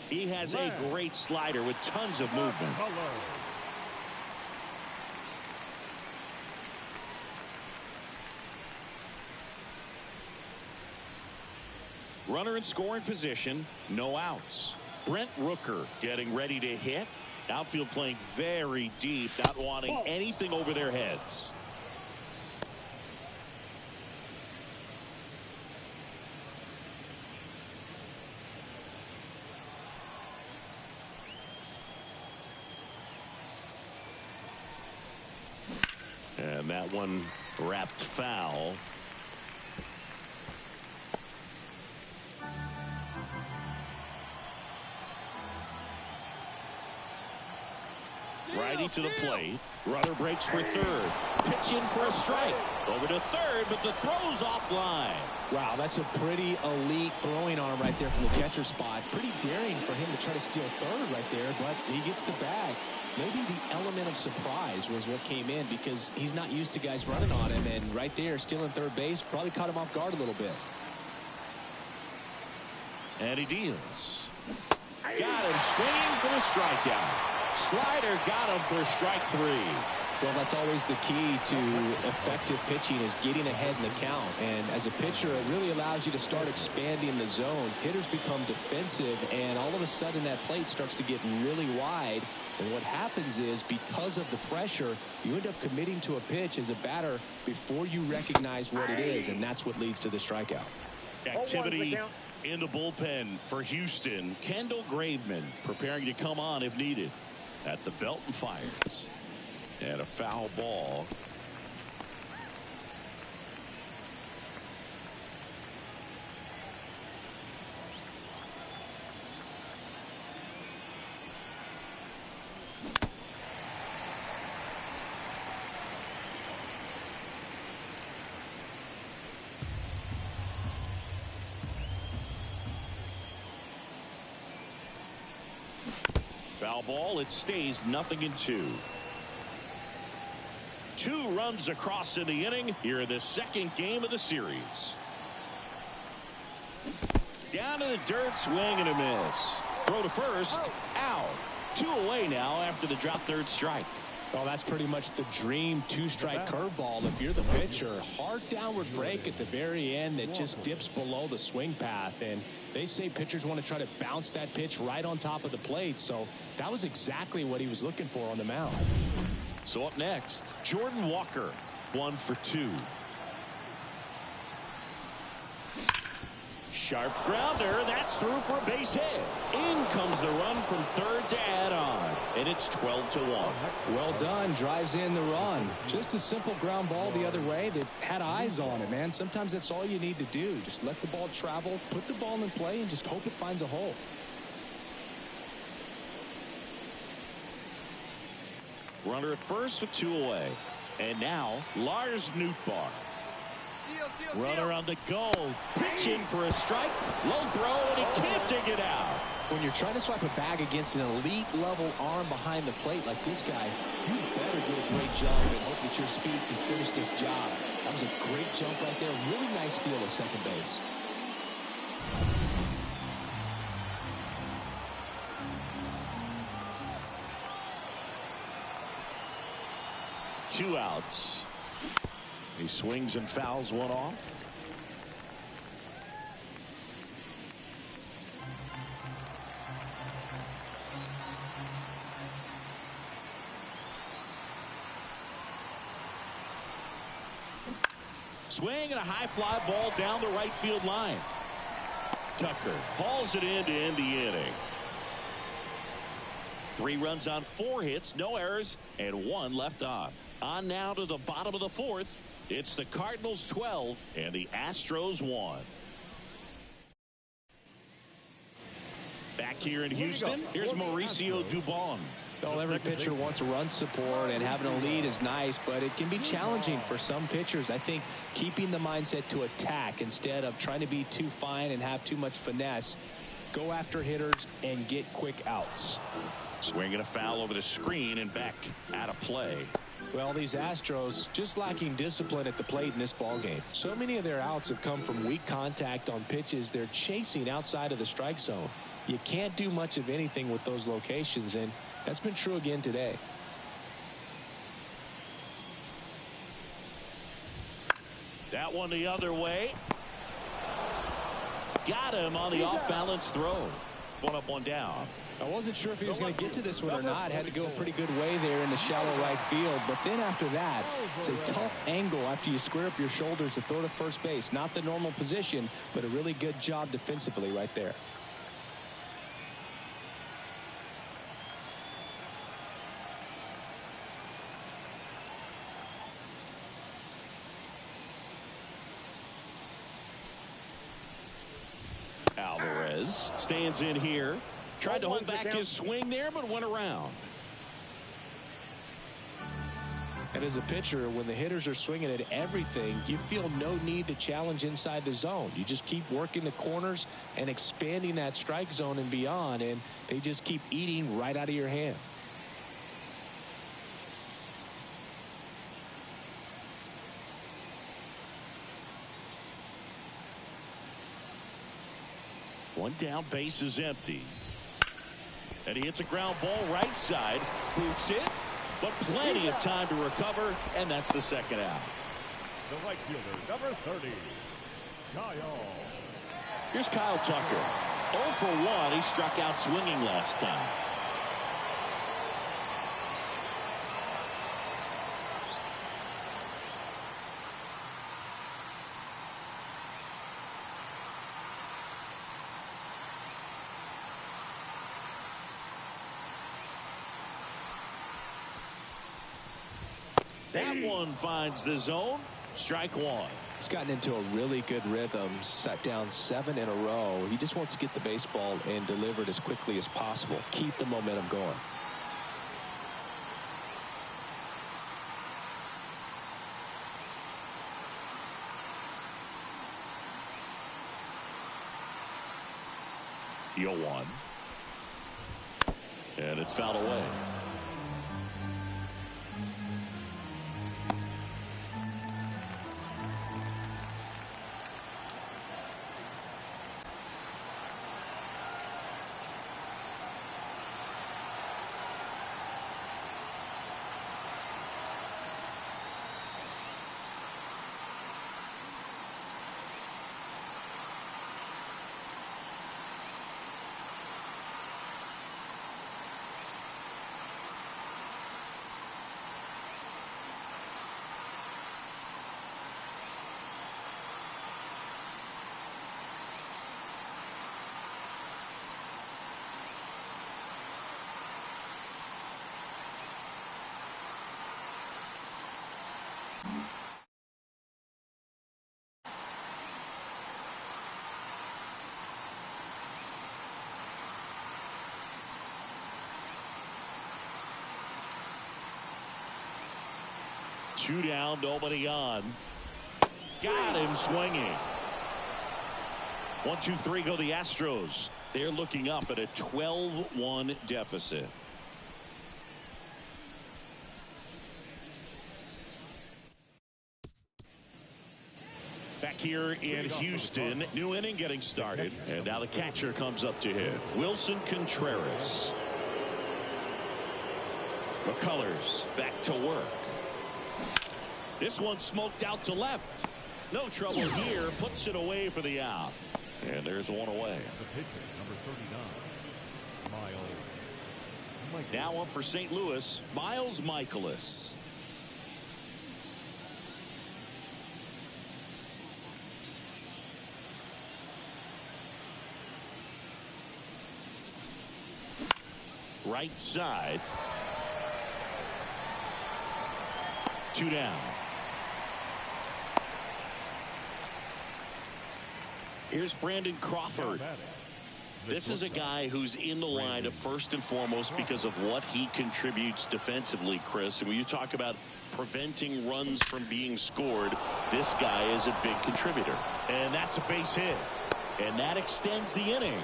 He has a great slider with tons of movement. Runner in scoring position, no outs. Brent Rooker getting ready to hit. Outfield playing very deep, not wanting anything over their heads. And that one wrapped foul. Righty to the plate. Runner breaks for third. Pitch in for a strike. Over to third, but the throw's offline. Wow, that's a pretty elite throwing arm right there from the catcher spot. Pretty daring for him to try to steal third right there, but he gets the bag. Maybe the element of surprise was what came in because he's not used to guys running on him, and right there stealing third base probably caught him off guard a little bit. And he deals. Got him swinging for the strikeout. Slider got him for strike three. Well, that's always the key to effective pitching is getting ahead in the count. And as a pitcher, it really allows you to start expanding the zone. Hitters become defensive, and all of a sudden that plate starts to get really wide. And what happens is because of the pressure, you end up committing to a pitch as a batter before you recognize what it is, and that's what leads to the strikeout. Activity in the bullpen for Houston. Kendall Graveman preparing to come on if needed. At the belt and fires. And a foul ball. Foul ball. It stays 0-2. 2 runs across in the inning here in the second game of the series. Down to the dirt, swing and a miss. Throw to first, out. 2 away now after the drop third strike. Well, that's pretty much the dream 2-strike curveball. If you're the pitcher, hard downward break at the very end that just dips below the swing path. And they say pitchers want to try to bounce that pitch right on top of the plate. So that was exactly what he was looking for on the mound. So up next, Jordan Walker, 1 for 2. Sharp grounder. That's through for a base hit. In comes the run from third to add on. And it's 12-1. Well done. Drives in the run. Just a simple ground ball the other way that had eyes on it, man. Sometimes that's all you need to do. Just let the ball travel, put the ball in play, and just hope it finds a hole. Runner at first with 2 away. And now Lars Nootbaar. Runner on the go. Pitching for a strike. Low throw, and he can't dig it out. When you're trying to swipe a bag against an elite level arm behind the plate like this guy, you better get a great jump and hope that your speed can finish this job. That was a great jump right there. Really nice steal at second base. Two outs. He swings and fouls one off. Swing and a high fly ball down the right field line. Tucker hauls it in to end the inning. 3 runs on 4 hits, no errors, and 1 left on. On now to the bottom of the 4th. It's the Cardinals 12 and the Astros 1. Back here in Houston, here's Mauricio Dubon. Well, every pitcher wants run support, and having a lead is nice, but it can be challenging for some pitchers. I think keeping the mindset to attack instead of trying to be too fine and have too much finesse. Go after hitters and get quick outs. Swinging a foul over the screen and back out of play. Well, these Astros just lacking discipline at the plate in this ball game. So many of their outs have come from weak contact on pitches they're chasing outside of the strike zone. You can't do much of anything with those locations, and that's been true again today. That one the other way. Got him on the off-balance throw. One up, one down. I wasn't sure if he was going to get to this one or not. Had to go a pretty good way there in the shallow right field. But then after that, it's a tough angle after you square up your shoulders to throw to first base. Not the normal position, but a really good job defensively right there. Alvarez stands in here. Tried to hold back his swing there, but went around. And as a pitcher, when the hitters are swinging at everything, you feel no need to challenge inside the zone. You just keep working the corners and expanding that strike zone and beyond, and they just keep eating right out of your hand. One down, base is empty. And he hits a ground ball right side. Boots it, but plenty of time to recover, and that's the second out. The right fielder, number 30, Kyle. Here's Kyle Tucker. 0 for 1. He struck out swinging last time. That one finds the zone. Strike one. He's gotten into a really good rhythm. Set down 7 in a row. He just wants to get the baseball and deliver it as quickly as possible. Keep the momentum going. The 0-1. And it's fouled away. Two down, nobody on. Got him swinging. 1, 2, 3 go the Astros. They're looking up at a 12-1 deficit. Back here in Houston, new inning getting started, and now the catcher comes up to hit. Wilson Contreras. McCullers back to work. This one smoked out to left. No trouble here. Puts it away for the out. And there's one away. The pitcher, number 39, Miles. Now up for St. Louis, Miles Michaelis. Right side. 2 down. Here's Brandon Crawford. This is a guy who's in the lineup first and foremost because of what he contributes defensively, Chris. And when you talk about preventing runs from being scored, this guy is a big contributor. And that's a base hit. And that extends the inning.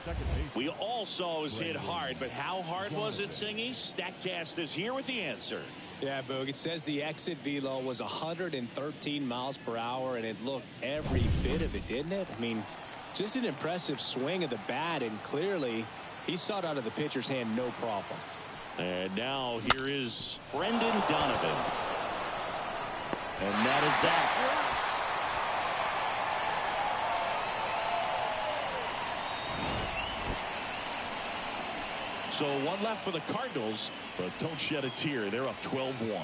second base. We all saw it was hit hard, but how hard was it, Singy? StatCast is here with the answer. Yeah, Boog, it says the exit velo was 113 miles per hour, and it looked every bit of it, didn't it? I mean, just an impressive swing of the bat, and clearly he saw it out of the pitcher's hand no problem. And now here is Brendan Donovan. And that is that. So one left for the Cardinals, but don't shed a tear. They're up 12-1.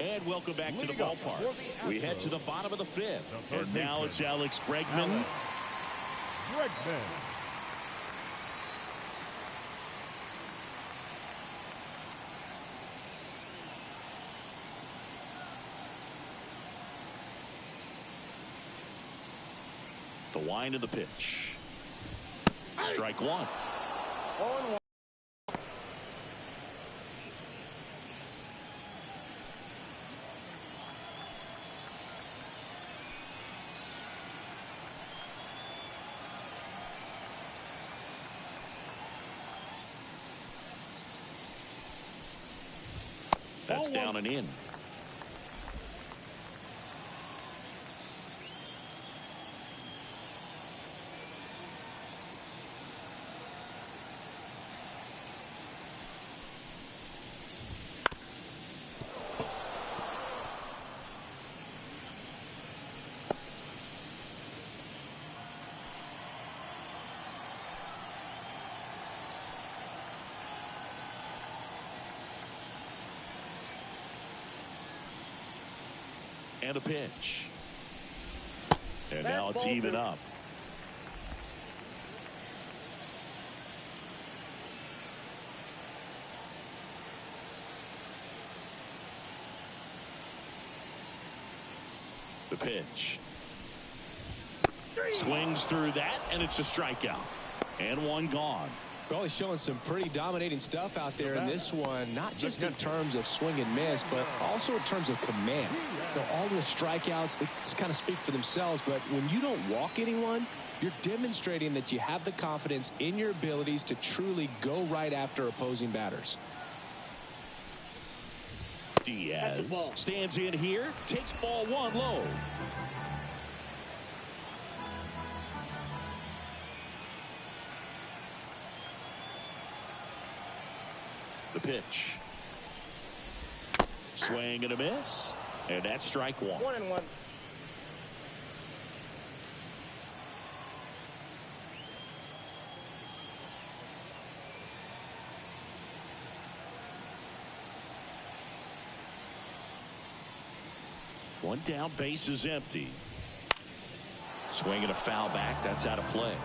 And welcome back to the ballpark. We head to the bottom of the fifth. And now it's Alex Bregman. The wind of the pitch. Strike one. 0-1. That's down and in. And a pitch. And now it's even up. The pitch. Swings through that, and it's a strikeout. And one gone. Well, he's showing some pretty dominating stuff out there in this one, not just in terms of swing and miss, but also in terms of command. You know, all the strikeouts, they kind of speak for themselves, but when you don't walk anyone, you're demonstrating that you have the confidence in your abilities to truly go right after opposing batters. Diaz stands in here, takes ball one low. The pitch. Swing and a miss. And that's strike one. 1-1. One down, base is empty. Swing and a foul back. That's out of play.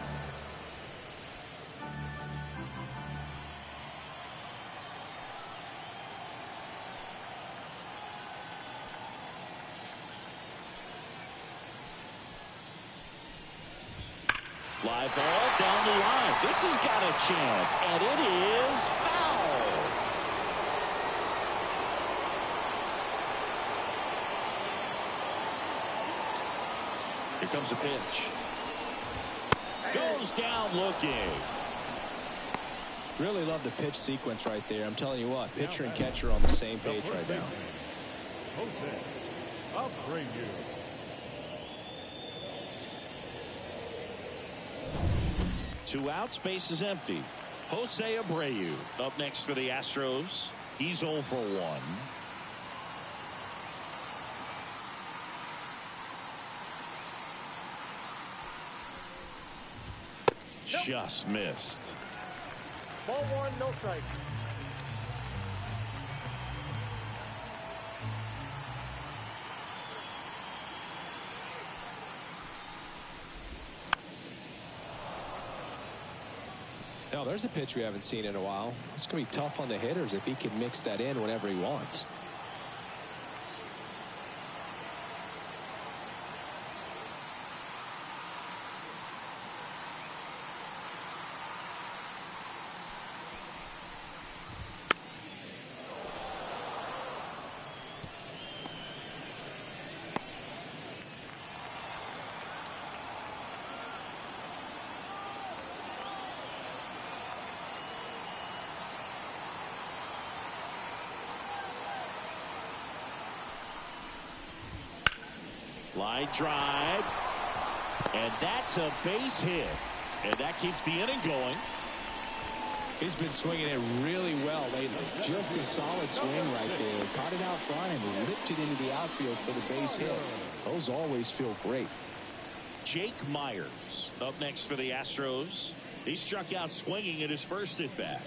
Fly ball down the line. This has got a chance, and it is foul. Here comes the pitch. Goes down looking. Really love the pitch sequence right there. I'm telling you what, pitcher and catcher are on the same page right now. Jose Abreu. Two outs, base is empty. Jose Abreu up next for the Astros. He's 0 for 1. Just missed. Ball one, no strike. Now, there's a pitch we haven't seen in a while. It's going to be tough on the hitters if he can mix that in whenever he wants. Line drive. And that's a base hit. And that keeps the inning going. He's been swinging it really well lately. Just a solid swing right there. Caught it out front and ripped it into the outfield for the base hit. Those always feel great. Jake Myers up next for the Astros. He struck out swinging at his first at bat.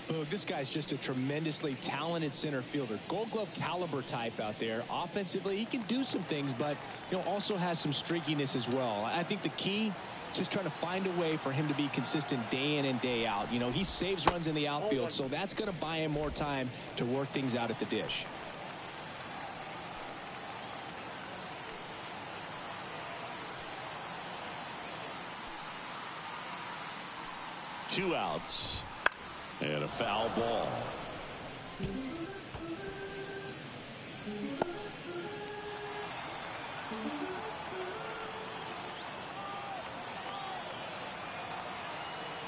Boog, this guy's just a tremendously talented center fielder. Gold Glove caliber type out there. Offensively, he can do some things, but also has some streakiness as well. I think the key is just trying to find a way for him to be consistent day in and day out. He saves runs in the outfield, so that's going to buy him more time to work things out at the dish. Two outs. And a foul ball.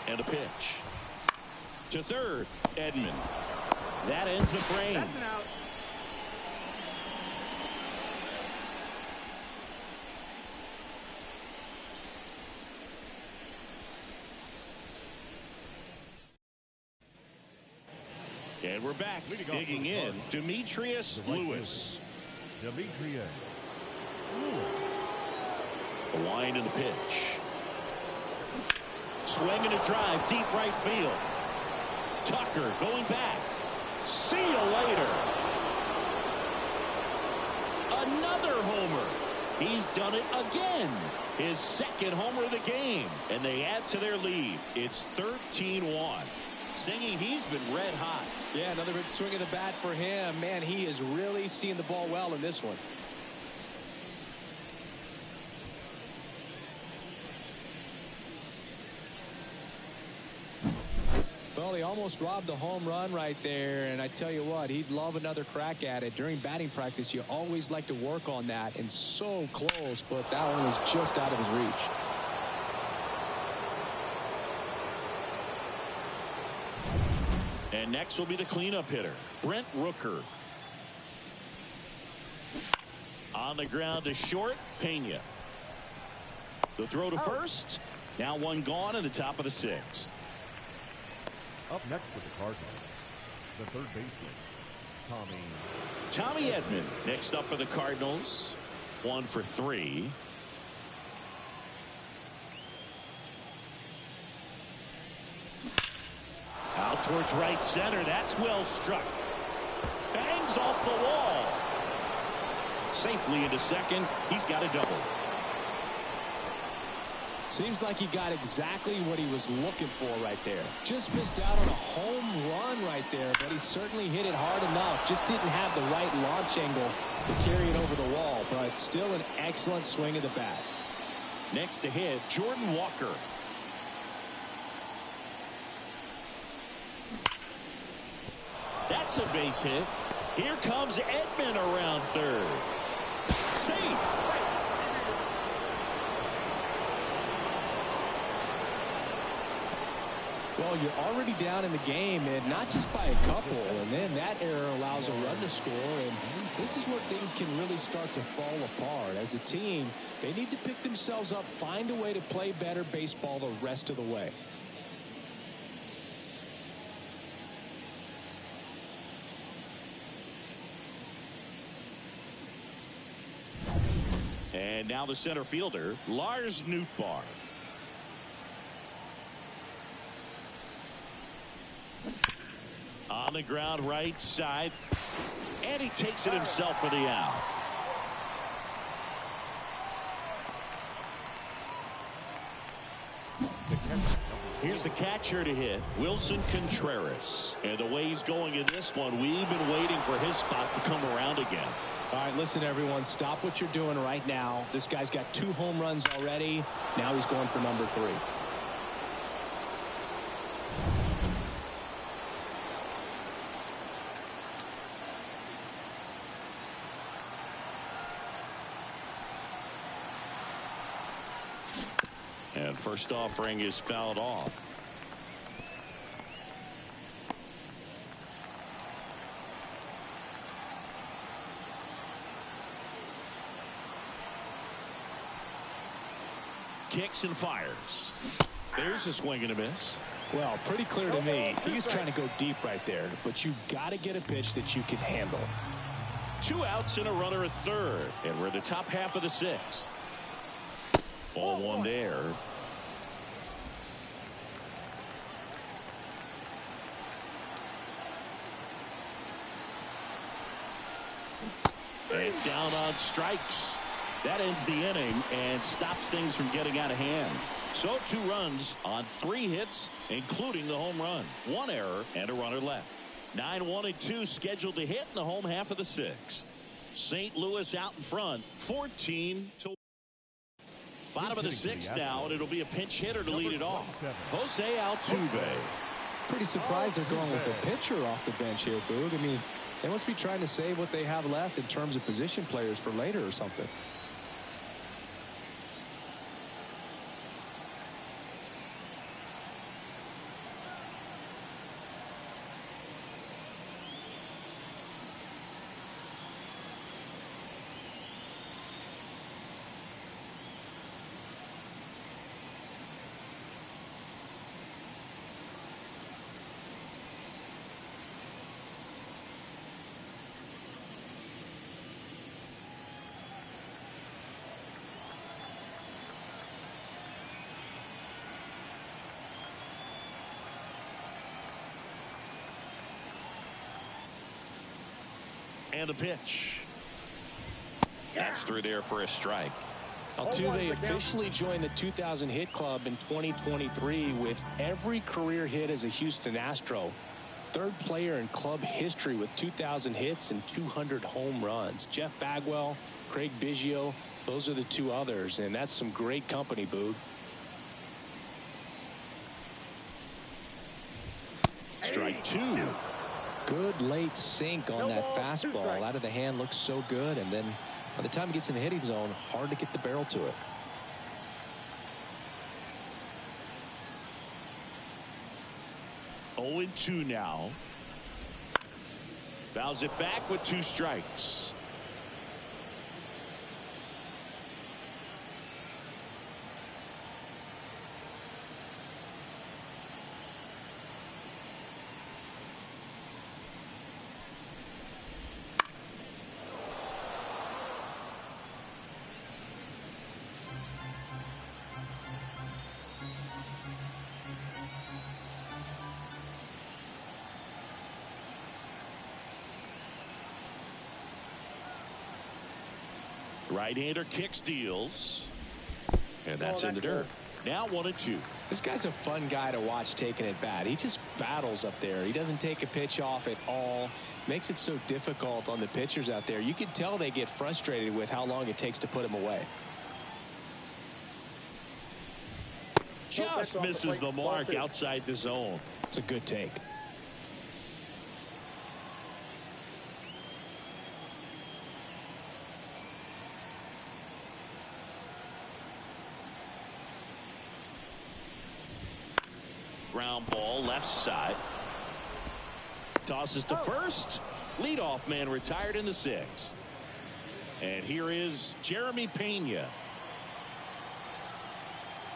And a pitch. To third, Edman. That ends the frame. That's an out. And we're back. Digging in, Demetrius Lewis. Demetrius. The wind and the pitch. Swing and a drive, deep right field. Tucker going back. See you later. Another homer. He's done it again. His second homer of the game. And they add to their lead. It's 13-1. Singing, he's been red hot. Yeah, another big swing of the bat for him. Man, he is really seeing the ball well in this one. Well, he almost robbed the home run right there, and I tell you what, he'd love another crack at it. During batting practice, you always like to work on that, and so close, but that one was just out of his reach. And next will be the cleanup hitter, Brent Rooker. On the ground to short, Pena. The throw to first. Now one gone in the top of the sixth. Up next for the Cardinals, the third baseman, Tommy Edman next up for the Cardinals. 1 for 3. Out towards right center. That's well struck. Bangs off the wall. Safely into second. He's got a double. Seems like he got exactly what he was looking for right there. Just missed out on a home run right there, but he certainly hit it hard enough. Just didn't have the right launch angle to carry it over the wall, but still an excellent swing of the bat. Next to hit, Jordan Walker. That's a base hit. Here comes Edman around third. Safe. Well, you're already down in the game, and not just by a couple, and then that error allows a run to score, and this is where things can really start to fall apart. As a team, they need to pick themselves up, find a way to play better baseball the rest of the way. And now the center fielder, Lars Nootbaar. On the ground right side. And he takes it himself for the out. Here's the catcher to hit, Wilson Contreras. And the way he's going in this one, we've been waiting for his spot to come around again. All right, listen, everyone, stop what you're doing right now. This guy's got 2 home runs already. Now he's going for number 3. And first offering is fouled off. kicks and fires. There's a swing and a miss. Well, pretty clear to me. He was trying to go deep right there, but you got to get a pitch that you can handle. 2 outs and a runner at third, and we're in the top half of the 6th. 0-1 there. And down on strikes. That ends the inning and stops things from getting out of hand. So 2 runs on 3 hits, including the home run. 1 error and a runner left. 9-1-2 scheduled to hit in the home half of the 6th. St. Louis out in front, 14-1. Bottom of the 6th now, and it'll be a pinch hitter to lead it off. Jose Altuve. Pretty surprised they're going with a pitcher off the bench here, Boog. I mean, they must be trying to save what they have left in terms of position players for later or something. And the pitch. That's through there for a strike. Altuve officially joined the 2,000 hit club in 2023 with every career hit as a Houston Astro. 3rd player in club history with 2,000 hits and 200 home runs. Jeff Bagwell, Craig Biggio, those are the 2 others, and that's some great company, Boog. Strike 2. Good late sink on that fastball. Out of the hand, looks so good, and then by the time it gets in the hitting zone, hard to get the barrel to it. Oh, 0-2 now. Fouls it back with 2 strikes. Right-hander kicks, deals. And that's in the dirt. Now 1-2. This guy's a fun guy to watch taking at bat. He just battles up there. He doesn't take a pitch off at all. Makes it so difficult on the pitchers out there. You can tell they get frustrated with how long it takes to put him away. Just misses the mark outside the zone. It's a good take. Ground ball left side. Tosses to first. Leadoff man retired in the 6th. And here is Jeremy Pena.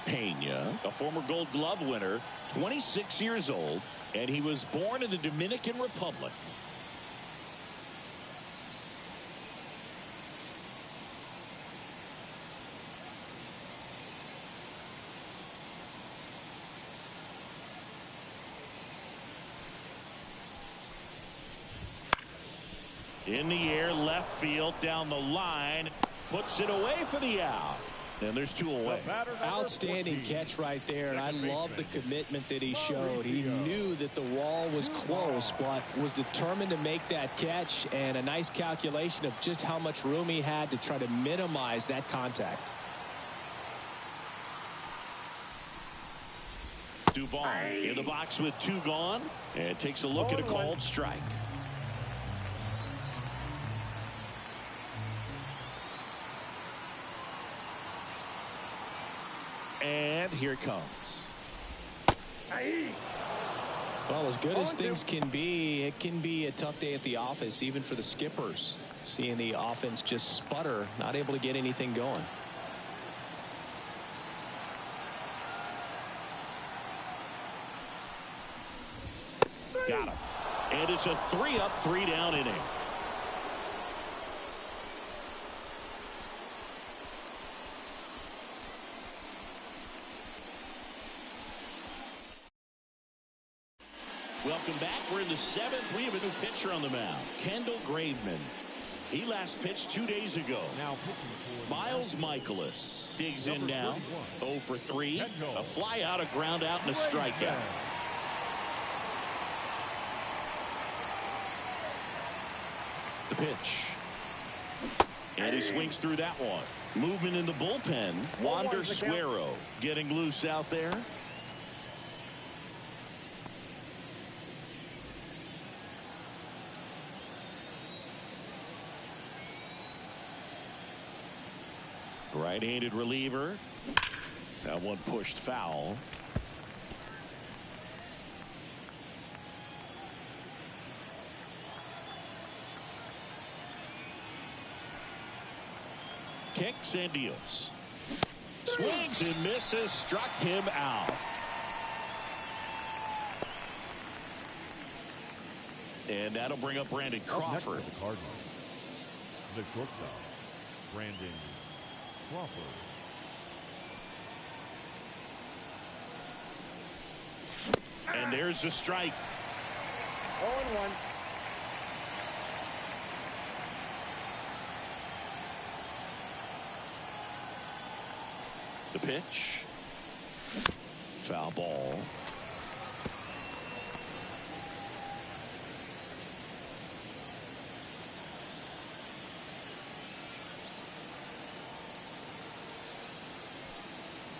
Pena, a former Gold Glove winner, 26 years old, and he was born in the Dominican Republic. In the air, left field, down the line, puts it away for the out. And there's 2 away. Outstanding catch right there, and I love the commitment that he showed. He knew that the wall was close, but was determined to make that catch, and a nice calculation of just how much room he had to try to minimize that contact. Dubon in the box with 2 gone, and takes a look at a called strike. And here it comes. Well, as good as things can be, it can be a tough day at the office, even for the skippers. Seeing the offense just sputter, not able to get anything going. And it's a 3-up, 3-down inning. Welcome back. We're in the 7th. We have a new pitcher on the mound, Kendall Graveman. He last pitched 2 days ago. Now pitching for Miles Michaelis digs in Number now. 31. 0 for 3. Kendall. A fly out, a ground out, and a strikeout. The pitch. And he swings through that one. Movement in the bullpen. Wander Suero getting loose out there. Right-handed reliever. That one pushed foul. Kicks and deals. Swings and misses. Struck him out. And that'll bring up Brandon Crawford. Up next for the Cardinals, the shortstop, Brandon Crawford. And there's the strike. 0-1. The pitch. Foul ball.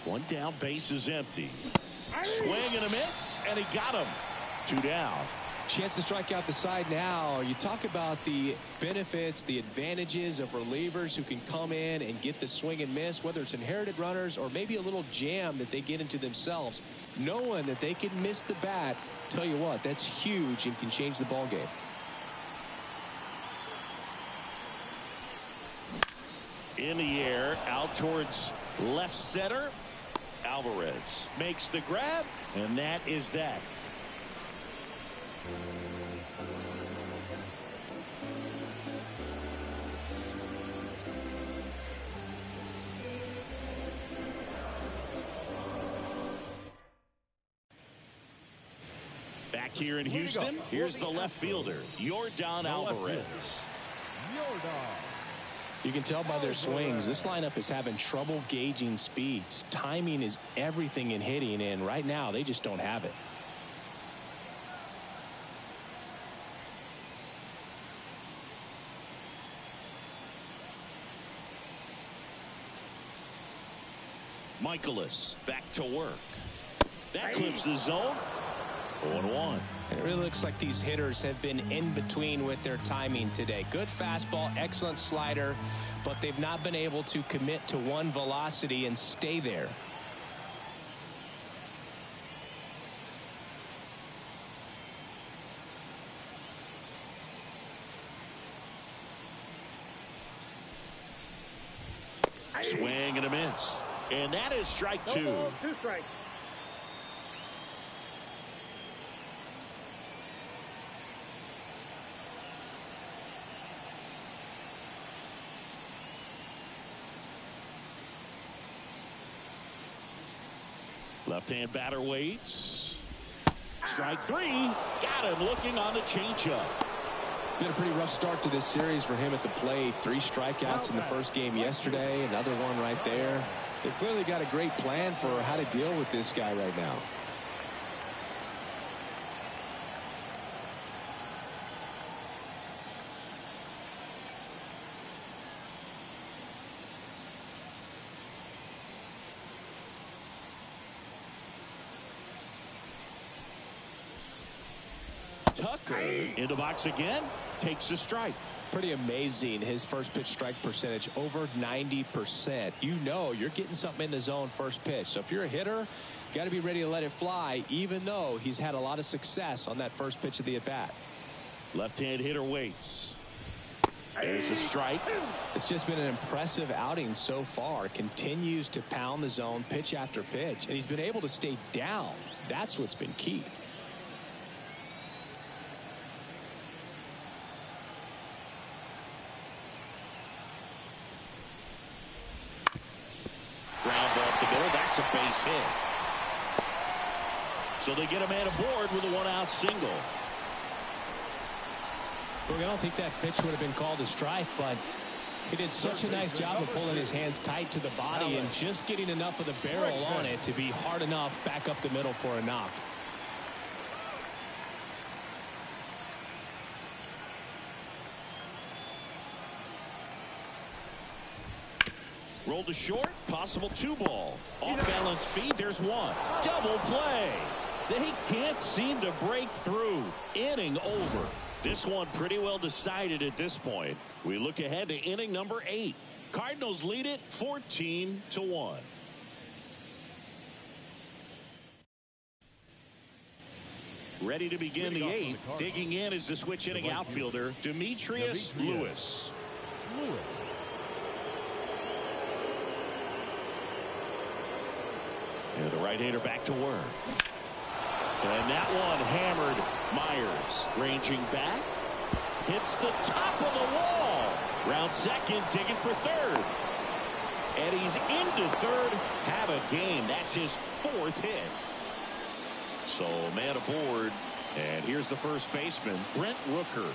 One down, base is empty. Swing and a miss, and he got him. 2 down. Chance to strike out the side now. You talk about the benefits, the advantages of relievers who can come in and get the swing and miss, whether it's inherited runners or maybe a little jam that they get into themselves. Knowing that they can miss the bat, tell you what, that's huge and can change the ball game. In the air, out towards left center. Alvarez makes the grab, and that is that. Back here in Houston, here's the left fielder, Yordan Alvarez. You can tell by their swings, this lineup is having trouble gauging speeds. Timing is everything in hitting, and right now they just don't have it. Michaelis back to work. That clips the zone. 0-1. It really looks like these hitters have been in between with their timing today. Good fastball, excellent slider, but they've not been able to commit to one velocity and stay there. Swing and a miss. And that is strike 2. 2 strikes. Left-hand batter waits. Strike 3. Got him looking on the changeup. Been a pretty rough start to this series for him at the plate. 3 strikeouts in the first game yesterday. Another one right there. They've clearly got a great plan for how to deal with this guy right now. Tucker in the box again. Takes a strike. Pretty amazing, his first pitch strike percentage over 90%. You know you're getting something in the zone first pitch. So if you're a hitter, you got to be ready to let it fly, even though he's had a lot of success on that first pitch of the at-bat. Left-hand hitter waits. There's a strike. It's just been an impressive outing so far. Continues to pound the zone pitch after pitch, and he's been able to stay down. That's what's been key. the middle. That's a base hit. So they get a man aboard with a one-out single. Look, I don't think that pitch would have been called a strike, but he did such a nice job of pulling his hands tight to the body and just getting enough of the barrel on it to be hard enough back up the middle for a knock. Rolled to short, possible 2-ball. Off balance feed, there's one. Double play. They can't seem to break through. Inning over. This one pretty well decided at this point. We look ahead to inning number 8. Cardinals lead it 14-1. Ready to begin the 8th. Digging in is the switch hitting outfielder, Demetrius Lewis. And the right-hander back to work. And that one hammered. Myers ranging back. Hits the top of the wall. Round second, digging for third. And he's into third. Have a game. That's his 4th hit. So man aboard. And here's the first baseman, Brent Rooker.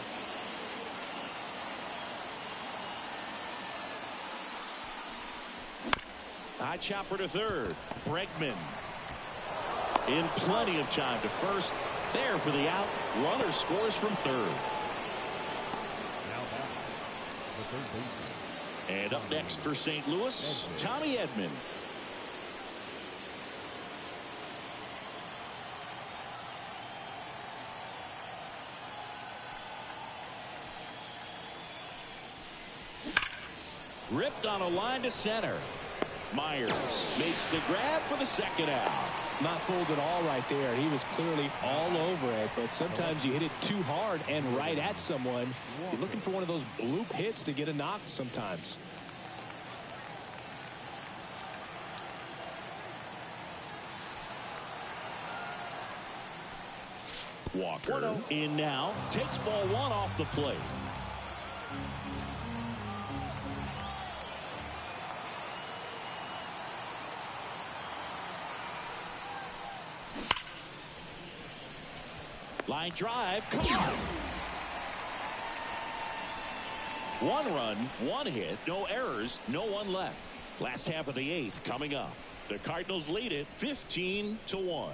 High chopper to third. Bregman in plenty of time to first. There for the out. Runner scores from third. Now back, the third baseman. And up next for St. Louis, Tommy Edman. Ripped on a line to center. Myers makes the grab for the second out. Not fooled at all right there. He was clearly all over it, but sometimes you hit it too hard and right at someone. You're looking for one of those bloop hits to get a knock sometimes. Walker in now. Takes ball 1 off the plate. Line drive. Come on. 1 run, 1 hit, no errors, no one left. Last half of the 8th coming up. The Cardinals lead it 15-1.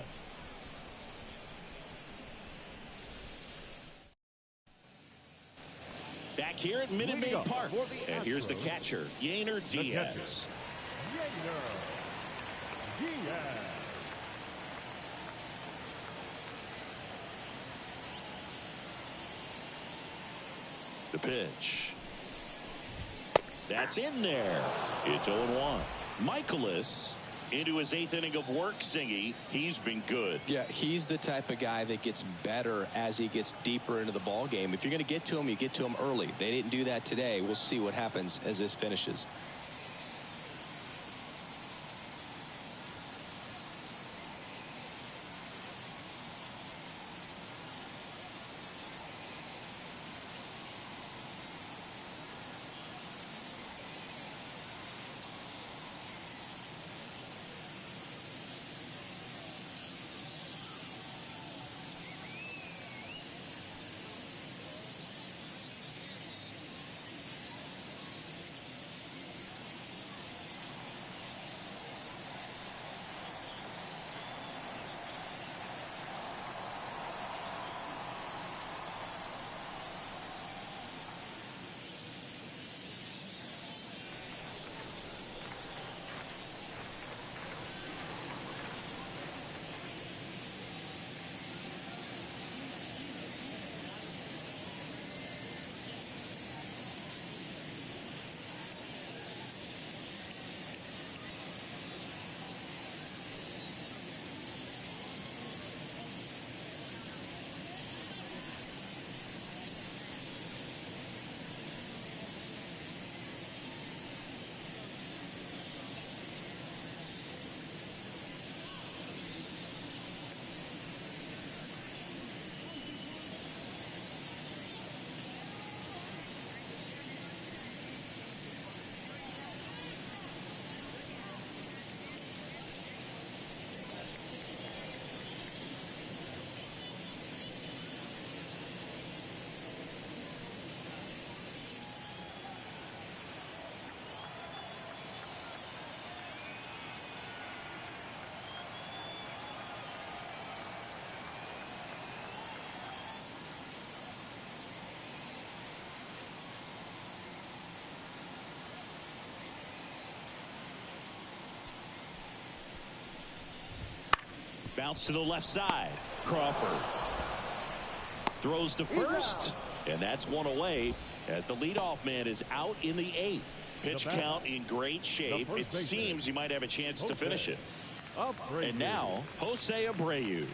Back here at Minute Maid Park. And here's the catcher, Yainer Diaz. The pitch. That's in there. It's 0-1. Michaelis into his 8th inning of work, Singy. He's been good. Yeah, he's the type of guy that gets better as he gets deeper into the ball game. If you're going to get to him, you get to him early. They didn't do that today. We'll see what happens as this finishes. Bounce to the left side. Crawford throws to first, and that's one away as the leadoff man is out in the 8th. Pitch count in great shape. It seems he might have a chance to finish it. And now, Jose Abreu.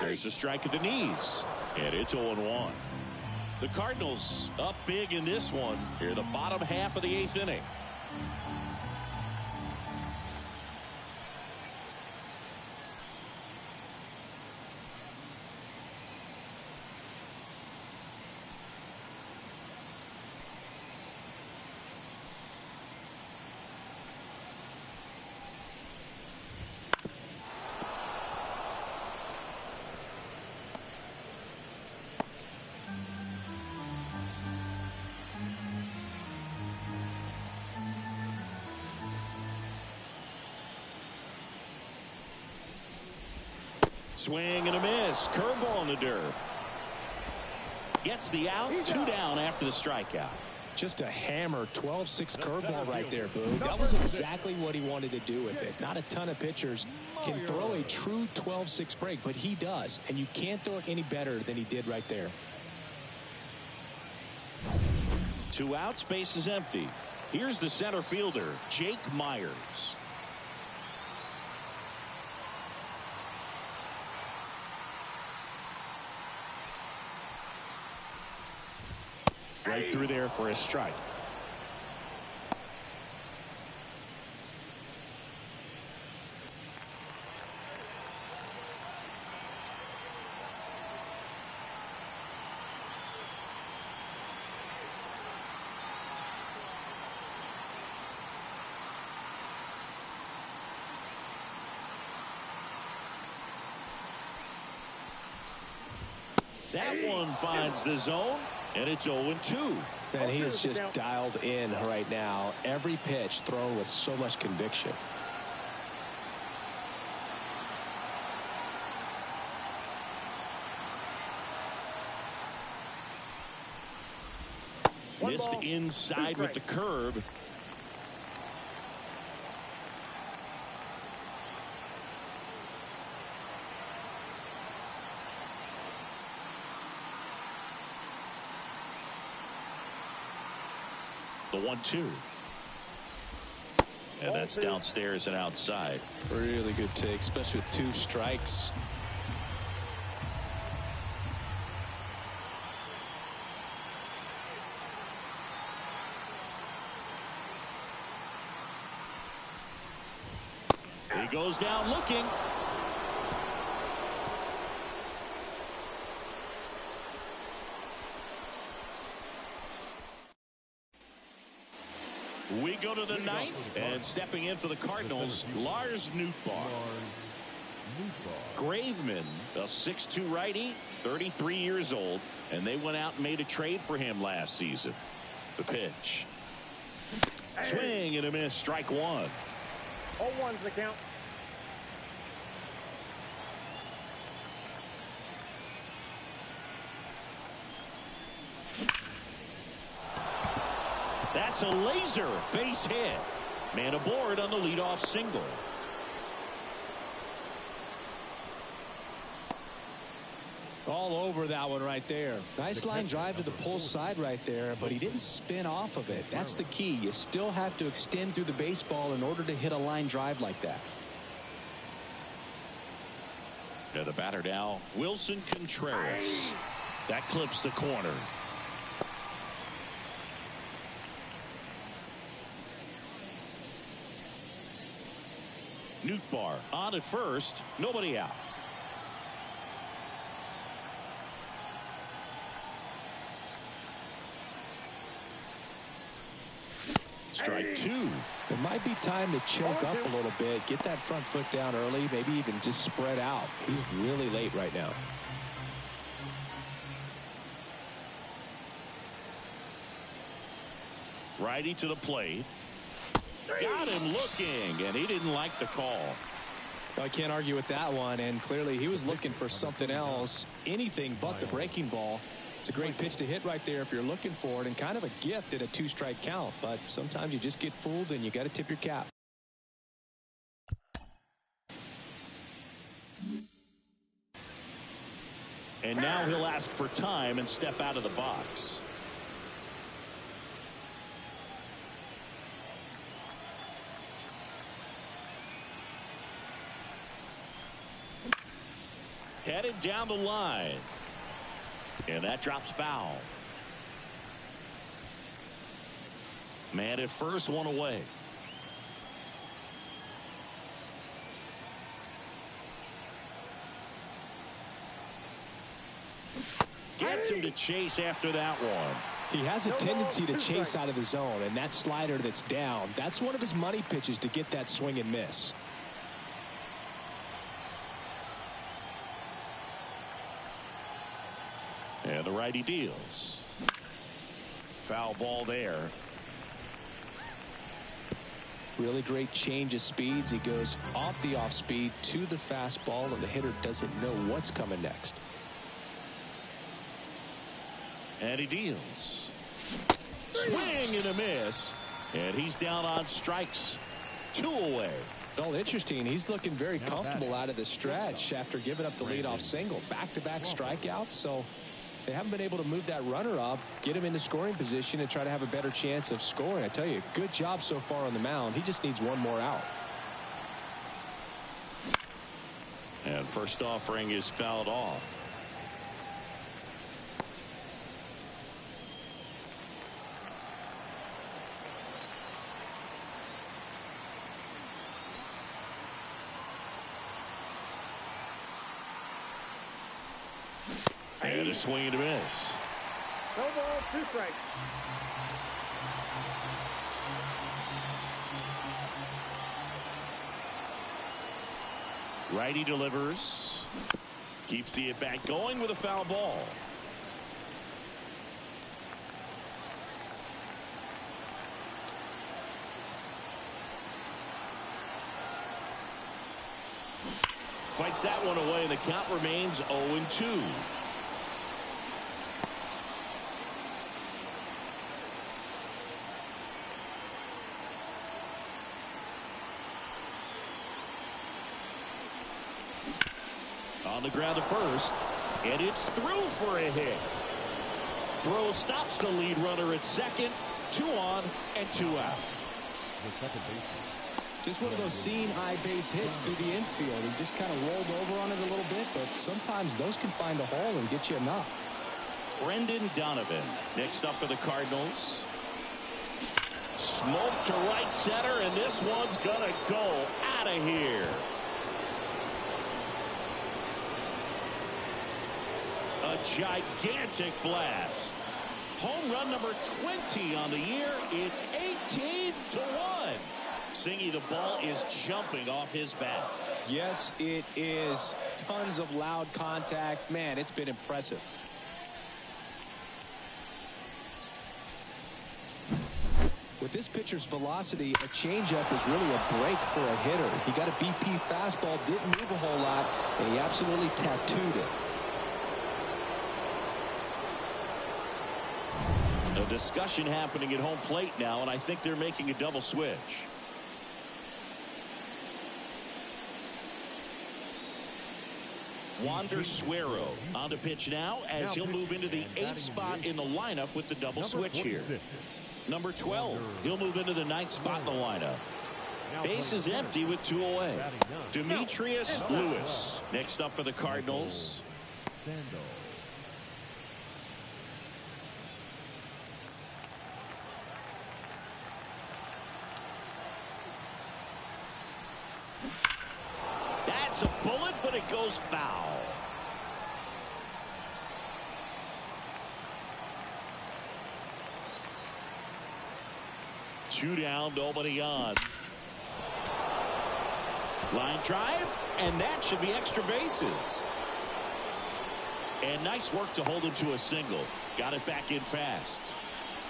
There's a strike at the knees, and it's 0-1. The Cardinals up big in this one here, the bottom half of the 8th inning. Swing and a miss. Curveball in the dirt. Gets the out. 2 down after the strikeout. Just a hammer 12-6 curveball right there, Boo. That was exactly what he wanted to do with it. Not a ton of pitchers can throw a true 12-6 break, but he does. And you can't throw it any better than he did right there. 2 outs, base is empty. Here's the center fielder, Jake Myers. Right through there for a strike. That one finds the zone. And it's 0-2. And he is just dialed in right now. Every pitch thrown with so much conviction. Missed inside with the curve. The 1-2. And that's downstairs and outside. Really good take, especially with 2 strikes. He goes down looking. We go to the 9th, and stepping in for the Cardinals, Lars Nootbaar. Graveman, a 6'2 righty, 33 years old, and they went out and made a trade for him last season. The pitch. Swing and a miss, strike 1. 0-1's the count. That's a laser base hit. Man aboard on the leadoff single. All over that one right there. Nice line drive to the pull side right there, but he didn't spin off of it. That's the key. You still have to extend through the baseball in order to hit a line drive like that. Yeah, the batter now, Wilson Contreras. That clips the corner. Nootbaar on at first, nobody out. Strike 2. It might be time to choke up a little bit, get that front foot down early, maybe even just spread out. He's really late right now. Righty to the plate. Got him looking, and he didn't like the call. I can't argue with that one, and clearly he was looking for something else, anything but the breaking ball. It's a great pitch to hit right there if you're looking for it, and kind of a gift at a 2-strike count, but sometimes you just get fooled and you got to tip your cap. And now he'll ask for time and step out of the box. Headed down the line. And that drops foul. Man at first, one away. Gets him to chase after that one. He has a tendency to chase out of the zone, and that slider that's down, that's one of his money pitches to get that swing and miss. And the righty deals. Foul ball there. Really great change of speeds. He goes off the off speed to the fastball, and the hitter doesn't know what's coming next. And he deals. Swing and a miss. And he's down on strikes. 2 away. Well, interesting. He's looking very comfortable out of the stretch after giving up the leadoff single. Back-to-back strikeouts, so they haven't been able to move that runner up, get him into scoring position, and try to have a better chance of scoring. I tell you, good job so far on the mound. He just needs one more out. And first offering is fouled off. And a swing and a miss. No ball, 2 strikes. Righty delivers. Keeps the at-bat going with a foul ball. Fights that one away, and the count remains 0-2. On the ground to first, and it's through for a hit. Throw stops the lead runner at second. 2 on and 2 out. The second baseman. Just one of those seeing high base hits through the infield. He just kind of rolled over on it a little bit, but sometimes those can find a hole and get you enough. Brendan Donovan next up for the Cardinals. Smoke to right center, and this one's gonna go out of here. A gigantic blast. Home run number 20 on the year. It's 18-1. Singy, the ball is jumping off his bat. Yes, it is. Tons of loud contact. Man, it's been impressive. With this pitcher's velocity, a changeup is really a break for a hitter. He got a BP fastball, didn't move a whole lot, and he absolutely tattooed it. A discussion happening at home plate now, and I think they're making a double switch. Wander Suero on the pitch now as he'll move into the 8th spot in the lineup with the double switch here. Number 12, he'll move into the 9th spot in the lineup. Base is empty with 2 away. Demetrius Lewis next up for the Cardinals. That's a bullet, but it goes foul. Two down, nobody on. Line drive, and that should be extra bases. And nice work to hold him to a single. Got it back in fast.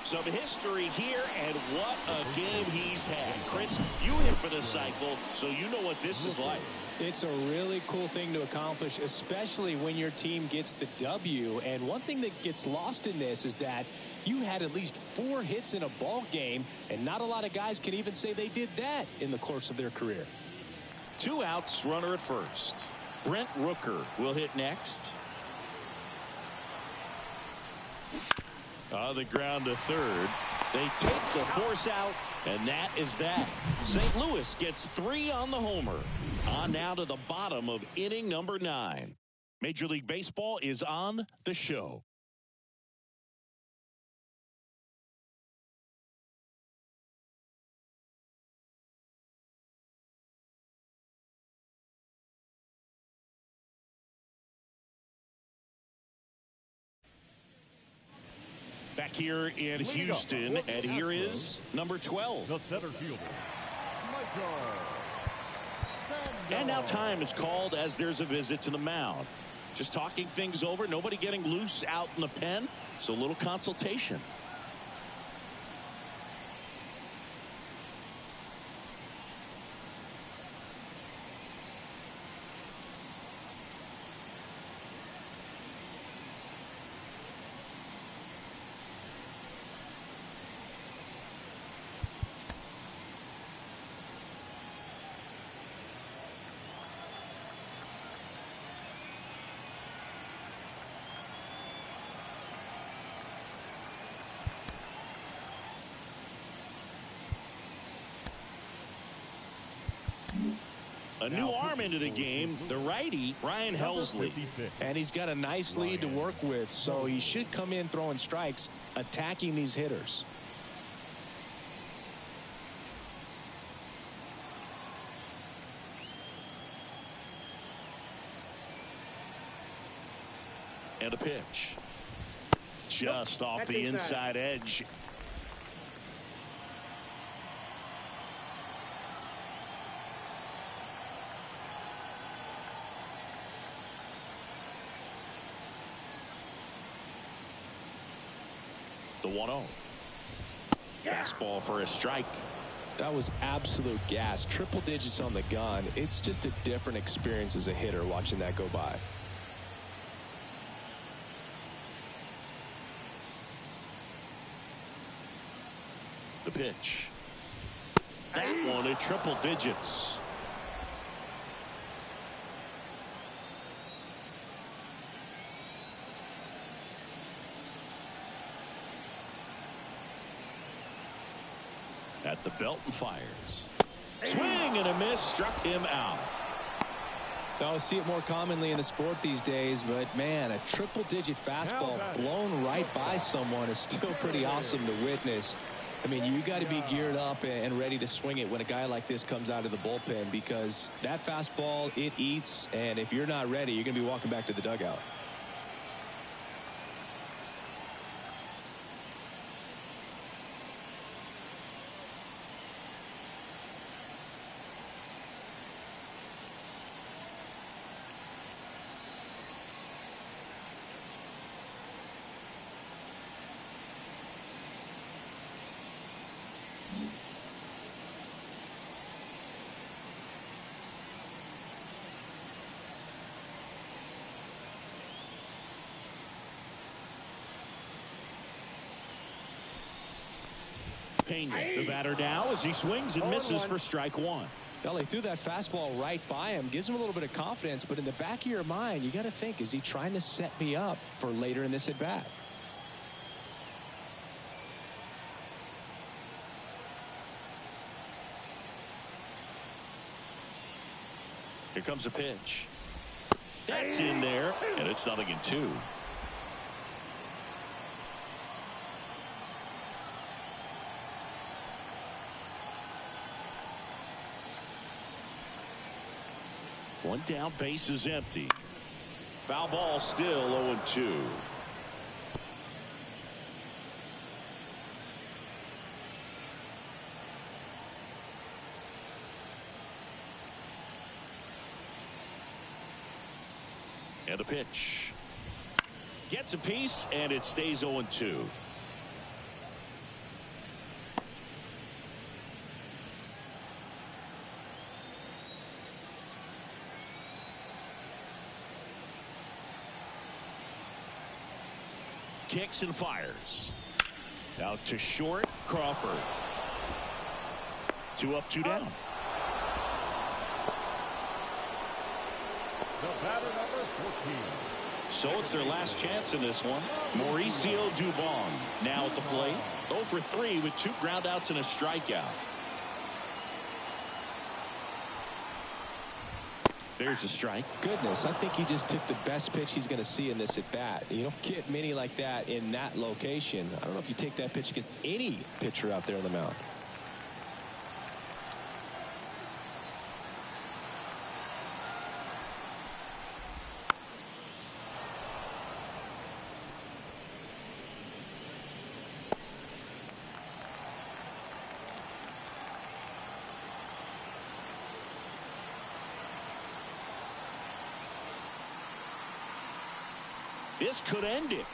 Some history here, and what a game he's had. Chris, you hit for the cycle, so you know what this is like. It's a really cool thing to accomplish, especially when your team gets the W. And one thing that gets lost in this is that you had at least 4 hits in a ball game, and not a lot of guys can even say they did that in the course of their career. 2 outs, runner at first. Brent Rooker will hit next. On the ground to third. They take the force out, and that is that. St. Louis gets 3 on the homer. On now to the bottom of inning number 9. Major League Baseball is on the show. Back here in Houston, and here is number 12. The center fielder, Michael. And now time is called as there's a visit to the mound. Just talking things over, nobody getting loose out in the pen, so a little consultation. A new arm into the game, the righty, Ryan Helsley. And he's got a nice lead to work with, so he should come in throwing strikes, attacking these hitters. And a pitch. Just off the inside edge. The 1-0. Fastball for a strike. That was absolute gas. Triple digits on the gun. It's just a different experience as a hitter watching that go by. The pitch. That one at triple digits. At the belt and fires. Swing and a miss, struck him out. I see it more commonly in the sport these days, but man, a triple-digit fastball blown right by someone is still pretty awesome to witness. I mean, you got to be geared up and ready to swing it when a guy like this comes out of the bullpen, because that fastball, it eats, and if you're not ready, you're going to be walking back to the dugout. Pena, the batter now, as he swings and misses for strike 1. Well, he threw that fastball right by him, gives him a little bit of confidence, but in the back of your mind, you got to think, is he trying to set me up for later in this at bat? Here comes a pitch. That's in there, and it's 0-2. One down, base is empty. Foul ball, still 0-2. And a pitch. Gets a piece, and it stays 0-2. kicks and fires. Out to short, Crawford. 2 up, 2 down. The batter, number 14. So it's their last chance in this one. Mauricio Dubon now at the plate. 0 for 3 with 2 groundouts and a strikeout. There's a strike. Goodness, I think he just took the best pitch he's going to see in this at bat. You don't get many like that in that location. I don't know if you take that pitch against any pitcher out there on the mound. This could end it.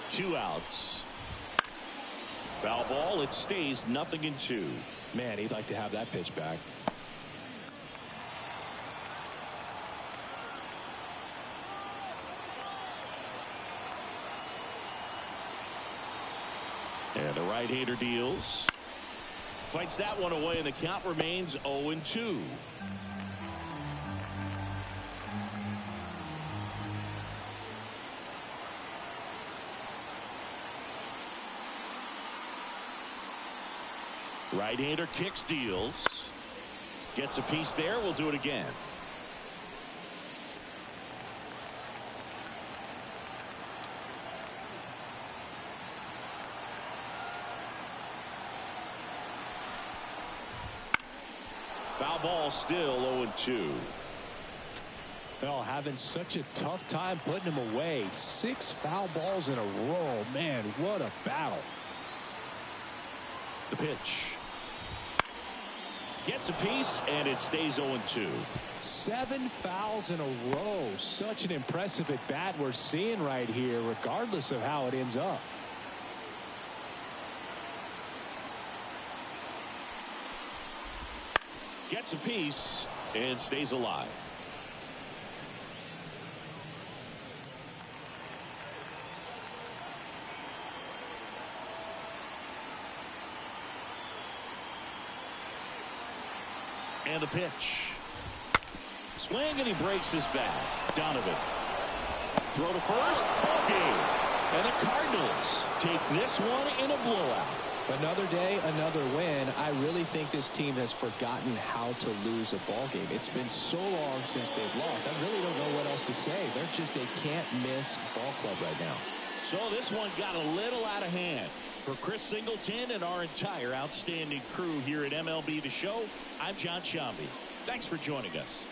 Two outs. Foul ball. It stays 0-2. Man, he'd like to have that pitch back. And the right-hander deals. Fights that one away, and the count remains 0-2. Right-hander kicks, deals. Gets a piece there. We'll do it again. Foul ball, still 0-2. Well, having such a tough time putting him away. 6 foul balls in a row. Man, what a battle. The pitch. Gets a piece, and it stays 0-2. 7 fouls in a row. Such an impressive at bat we're seeing right here, regardless of how it ends up. Gets a piece and stays alive. And the pitch. Swing, and he breaks his bat. Donovan. Throw to first. Ball game. And the Cardinals take this one in a blowout. Another day, another win. I really think this team has forgotten how to lose a ball game. It's been so long since they've lost. I really don't know what else to say. They're just a can't-miss ball club right now. So this one got a little out of hand. For Chris Singleton and our entire outstanding crew here at MLB The Show, I'm John Shambi. Thanks for joining us.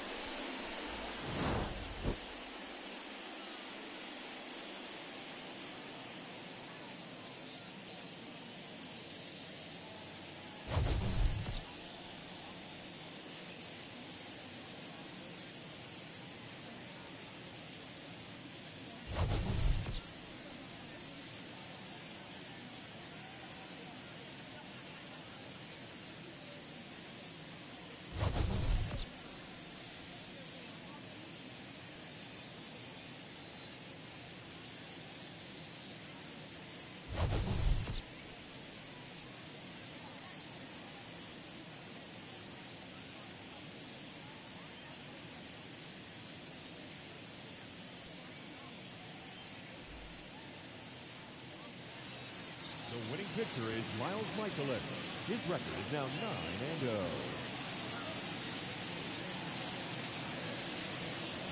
The winning pitcher is Miles Michaelis. His record is now 9-0.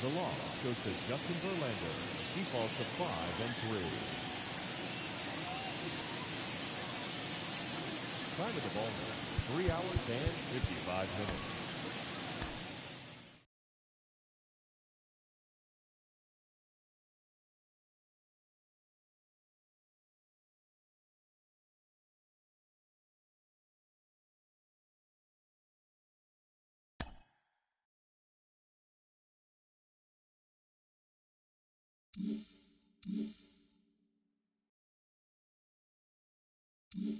The loss goes to Justin Verlander. He falls to 5-3. Time of the ball now, 3 hours and 55 minutes. you